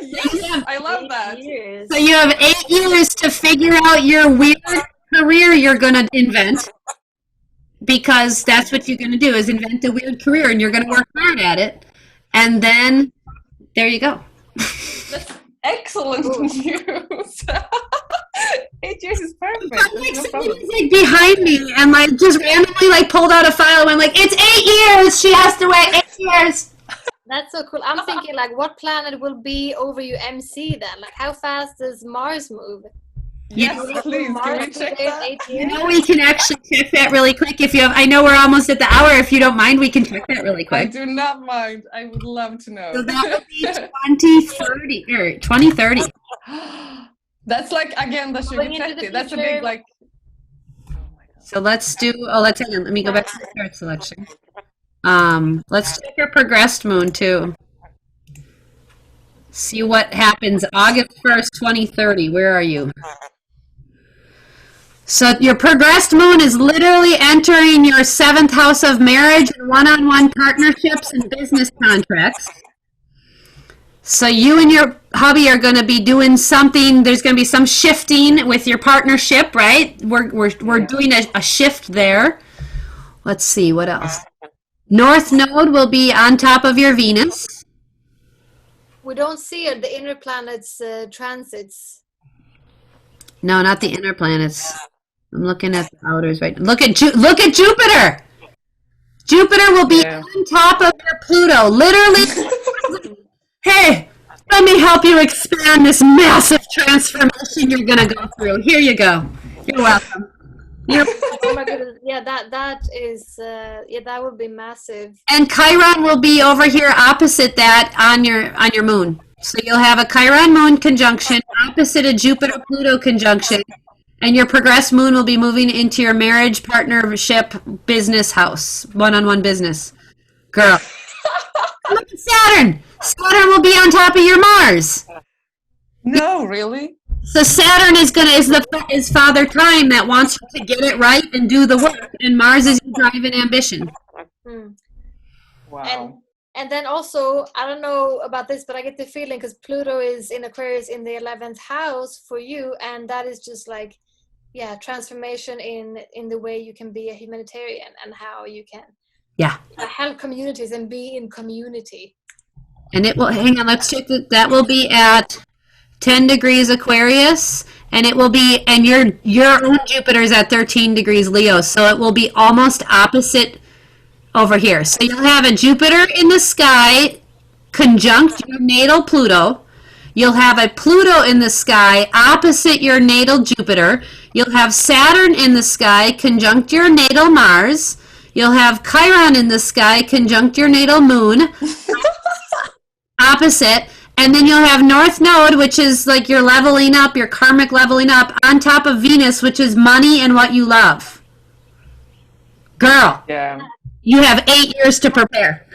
yes! I love that. Years. So you have 8 years to figure out your weird career you're going to invent, because that's what you're going to do, is invent a weird career, and you're going to work hard at it. And then, there you go. That's excellent news. 8 years is perfect. There's no problem. He's like behind me and like just randomly like pulled out a file and went like, it's 8 years! She has to wait 8 years! That's so cool. I'm thinking like, what planet will be over your MC then? Like, how fast does Mars move? Yes, Will please, can Mars we be check there that? 8 You years? know, we can actually check that really quick if you have. I know we're almost at the hour. If you don't mind, we can check that really I quick. do not mind. I would love to know. So that would be 2030 or 2030. That's like Agenda Going into the 2030. That's a future. big like. So let's do. Oh, let's hang on. Let me go back to the chart selection. Let's check your progressed moon too. See what happens August 1st, 2030. Where are you? So your progressed moon is literally entering your 7th house of marriage and one-on-one partnerships and business contracts. So you and your hubby are going to be doing something. There's going to be some shifting with your partnership, right? We're doing a shift there. Let's see, what else? North node will be on top of your Venus. We don't see it, the inner planets transits. No, not the inner planets. I'm looking at the outers right now. Look at Jupiter. Jupiter will be on top of your Pluto. Literally, hey, let me help you expand this massive transformation you're going to go through. Here you go. You're welcome. Oh my goodness. Yeah, that is that would be massive. And Chiron will be over here opposite that on your moon. So you'll have a Chiron moon conjunction opposite a Jupiter Pluto conjunction, and your progressed moon will be moving into your marriage, partnership, business house, one-on-one business. Girl. Look at Saturn. Saturn will be on top of your Mars. No, really? So Saturn is Father Time that wants you to get it right and do the work, and Mars is your drive and ambition. Hmm. Wow. And then also, I don't know about this, but I get the feeling because Pluto is in Aquarius in the 11th house for you, and that is just like, yeah, transformation in the way you can be a humanitarian and how you can help communities and be in community. And it will, hang on, let's check that will be at 10 degrees Aquarius, and it will be, and your own Jupiter is at 13 degrees Leo, so it will be almost opposite over here. So you'll have a Jupiter in the sky conjunct your natal Pluto. You'll have a Pluto in the sky opposite your natal Jupiter. You'll have Saturn in the sky conjunct your natal Mars. You'll have Chiron in the sky conjunct your natal moon. Opposite. And then you'll have North Node, which is like your leveling up, your karmic leveling up, on top of Venus, which is money and what you love. Girl. Yeah. You have 8 years to prepare.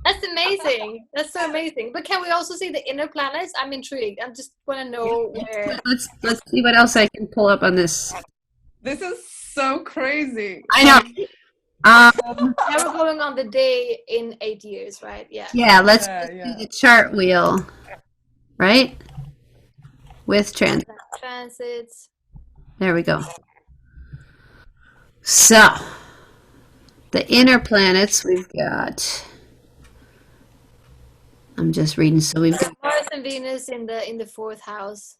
That's amazing. That's so amazing. But can we also see the inner planets? I'm intrigued. I just want to know where. Let's see what else I can pull up on this. This is so crazy. I know. Now we're going on the day in 8 years, right? Yeah. Yeah, let's Yeah, do yeah. the chart wheel, right? With Transits. There we go. So, the inner planets we've got. I'm just reading. So we've got Mars and Venus in the 4th house.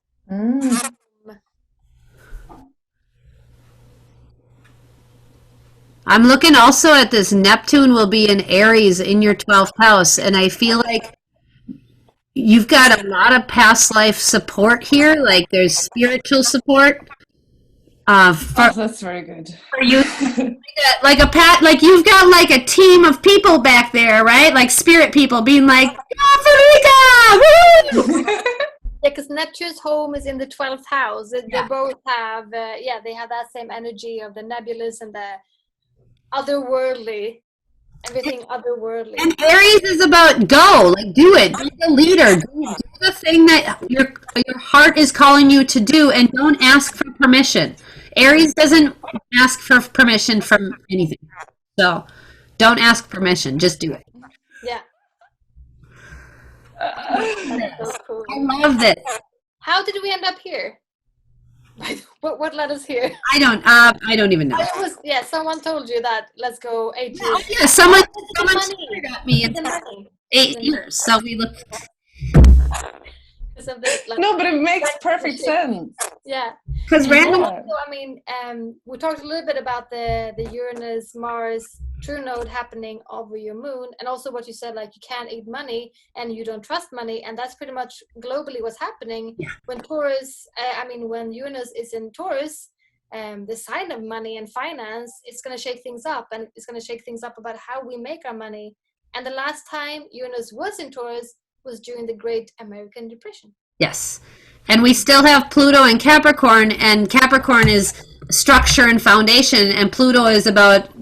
I'm looking also at this. Neptune will be in Aries in your 12th house, and I feel like you've got a lot of past life support here. Like there's spiritual support. That's very good. For you, like you've got like a team of people back there, right? Like spirit people being like, Fredrika! Woo! Yeah, because Neptune's home is in the 12th house. They both have, they have that same energy of the nebulous and the otherworldly. everything otherworldly. And Aries is about go, like do it, be the leader, do the thing that your heart is calling you to do, and don't ask for permission. Aries doesn't ask for permission from anything, so don't ask permission, just do it. Yeah. That's so cool. I love this. How did we end up here? What led us here? I don't even know. Someone told you that let's go 8 years. Yeah, someone money. stared at me and The said money. 8 years. So we look. Because of the, like, No, but it makes perfect sense. Yeah. Because And random. also, I mean, we talked a little bit about the Uranus Mars true node happening over your moon, and also what you said, like you can't eat money and you don't trust money, and that's pretty much globally what's happening when Taurus. When Uranus is in Taurus, the sign of money and finance, it's going to shake things up, and it's going to shake things up about how we make our money. And the last time Uranus was in Taurus was during the Great American Depression. Yes. And we still have Pluto and Capricorn is structure and foundation, and Pluto is about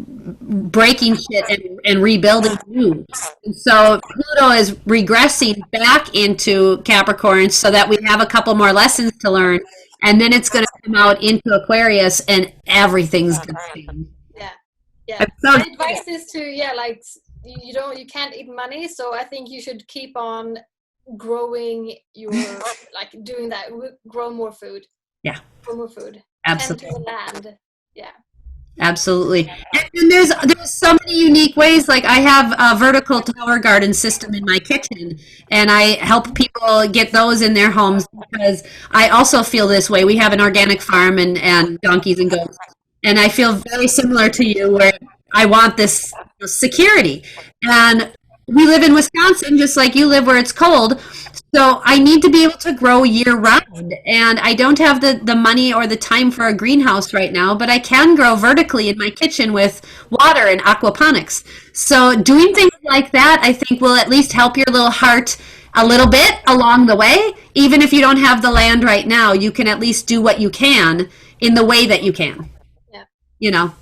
breaking shit and rebuilding new. And so Pluto is regressing back into Capricorn so that we have a couple more lessons to learn, and then it's going to come out into Aquarius and everything's going to change. Yeah. So, my advice is to you can't eat money, so I think you should keep on growing your doing that, grow more food. Yeah. Grow more food. Absolutely. And to the land. Yeah. Absolutely. And there's so many unique ways. Like I have a vertical tower garden system in my kitchen, and I help people get those in their homes because I also feel this way. We have an organic farm and donkeys and goats, and I feel very similar to you where I want this security. And we live in Wisconsin, just like you live where it's cold. So I need to be able to grow year round. And I don't have the money or the time for a greenhouse right now, but I can grow vertically in my kitchen with water and aquaponics. So doing things like that, I think will at least help your little heart a little bit along the way. Even if you don't have the land right now, you can at least do what you can in the way that you can. Yeah. You know?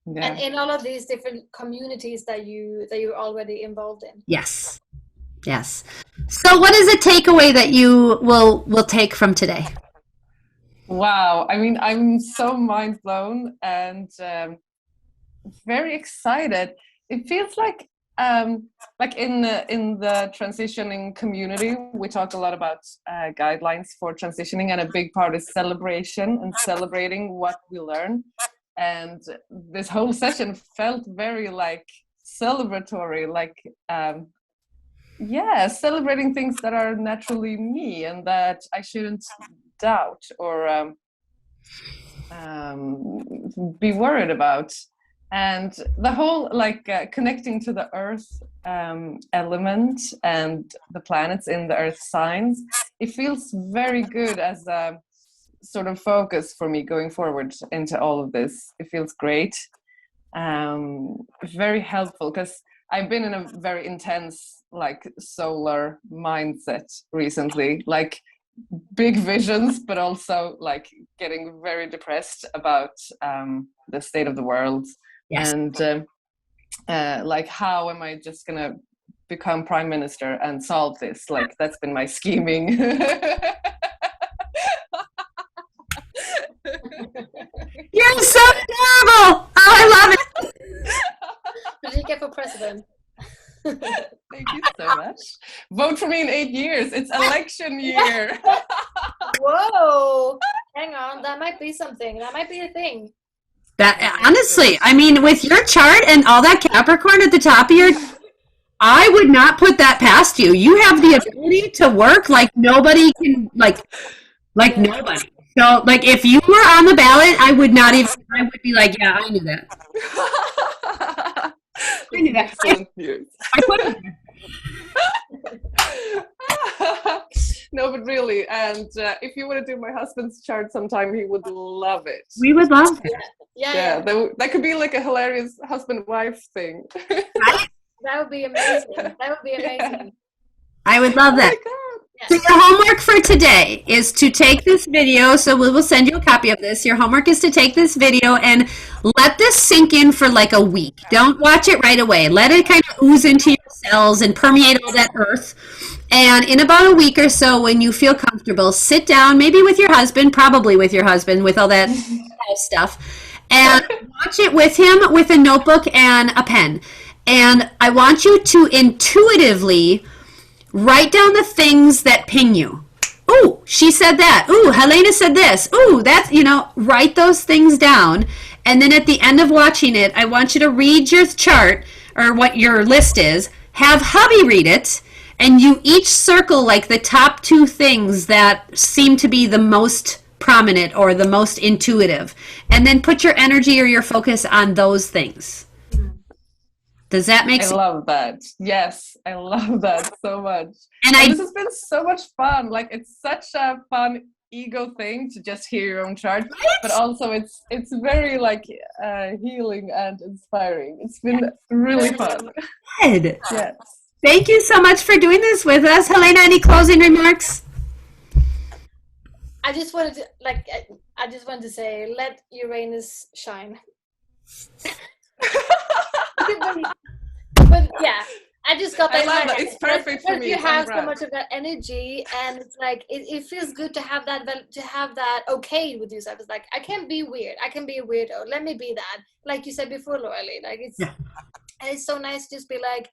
Yeah. And in all of these different communities that you're already involved in. Yes. So what is a takeaway that you will take from today? Wow. I mean, I'm so mind blown and very excited. It feels like in the transitioning community, we talk a lot about guidelines for transitioning, and a big part is celebration and celebrating what we learn. And this whole session felt very celebratory, celebrating things that are naturally me and that I shouldn't doubt or be worried about. And the whole connecting to the earth element and the planets in the earth signs, it feels very good as a sort of focus for me going forward into all of this. It feels great, very helpful, because I've been in a very intense solar mindset recently, big visions, but also getting very depressed about the state of the world. Yes. And how am I just gonna become prime minister and solve this? That's been my scheming. You're so adorable! Oh, I love it! Fredrika for president. Thank you so much. Vote for me in 8 years. It's election year. Whoa! Hang on, that might be something. That might be a thing. That honestly, I mean, with your chart and all that Capricorn at the top of your, I would not put that past you. You have the ability to work like nobody can, like nobody. So, if you were on the ballot, I would be like, yeah, I knew that. I knew that. I put it there. No, but really, and if you want to do my husband's chart sometime, he would love it. We would love it. Yeah. That could be a hilarious husband-wife thing. That would be amazing. I would love that. Yeah. So your homework for today is to take this video. So we will send you a copy of this. Your homework is to take this video and let this sink in for like a week. Don't watch it right away. Let it kind of ooze into your cells and permeate all that earth. And in about a week or so, when you feel comfortable, sit down, maybe with your husband, probably with your husband, with all that house stuff, and watch it with him with a notebook and a pen. And I want you to intuitively write down the things that ping you. Ooh, she said that. Ooh, Helena said this. Ooh, that's, write those things down. And then at the end of watching it, I want you to read your chart or what your list is, have hubby read it, and you each circle like the top 2 things that seem to be the most prominent or the most intuitive. And then put your energy or your focus on those things. Does that make sense? I love that. Yes, I love that so much. And this has been so much fun. Like, it's such a fun ego thing to just hear your own chart, but also it's very like healing and inspiring. It's been really fun. Good. Yes. Thank you so much for doing this with us. Helena, any closing remarks? I just wanted to say, let Uranus shine. But yeah, I just got that. I love that. It's perfect for me. You have so much of that energy, and it's like it feels good to have that okay with yourself. It's like, I can be weird. I can be a weirdo. Let me be that. Like you said before, Laura-Lee. Like and it's so nice to just be like,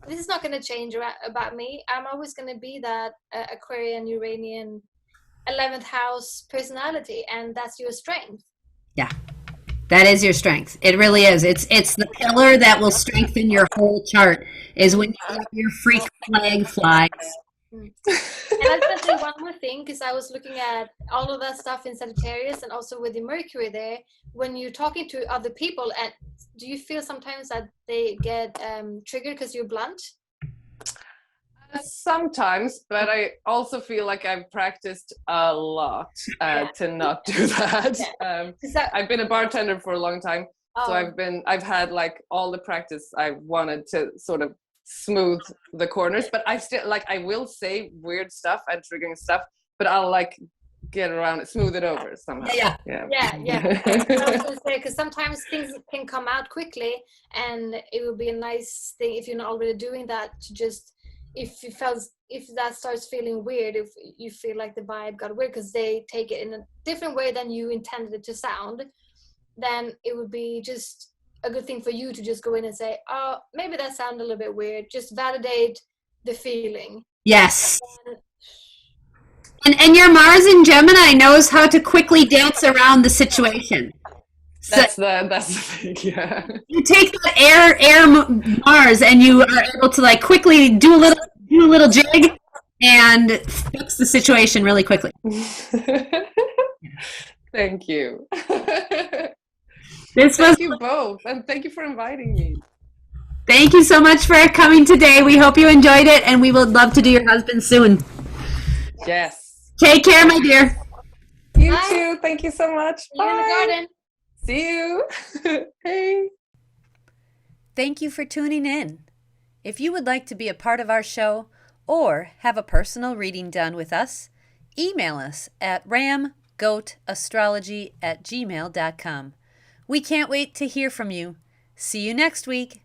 this is not going to change about me. I'm always going to be that Aquarian, Uranian, 11th house personality, and that's your strength. Yeah. That is your strength. It really is. It's the pillar that will strengthen your whole chart, is when you let your freak flag fly. And I was going to say one more thing, because I was looking at all of that stuff in Sagittarius and also with the Mercury there. When you're talking to other people, and do you feel sometimes that they get triggered because you're blunt? Sometimes, but I also feel like I've practiced a lot to not do that. I've been a bartender for a long time, so I've had like all the practice I wanted to sort of smooth the corners, but I still like, I will say weird stuff and triggering stuff, but I'll like get around it, smooth it over somehow. Yeah. I was going to say, because sometimes things can come out quickly, and it would be a nice thing if you're not already doing that to just, if that starts feeling weird, if you feel like the vibe got weird because they take it in a different way than you intended it to sound, then it would be just a good thing for you to just go in and say, oh, maybe that sounded a little bit weird. Just validate the feeling. Yes. And your Mars in Gemini knows how to quickly dance around the situation. That's the thing, yeah. You take that air Mars, and you are able to like quickly do a little jig and fix the situation really quickly. Thank you. Thank you both, and thank you for inviting me. Thank you so much for coming today. We hope you enjoyed it, and we would love to do your husband soon. Yes. Take care, my dear. You too. Thank you so much. See you in the garden. See you. Hey. Thank you for tuning in. If you would like to be a part of our show or have a personal reading done with us, email us at ramgoatastrology@gmail.com. We can't wait to hear from you. See you next week.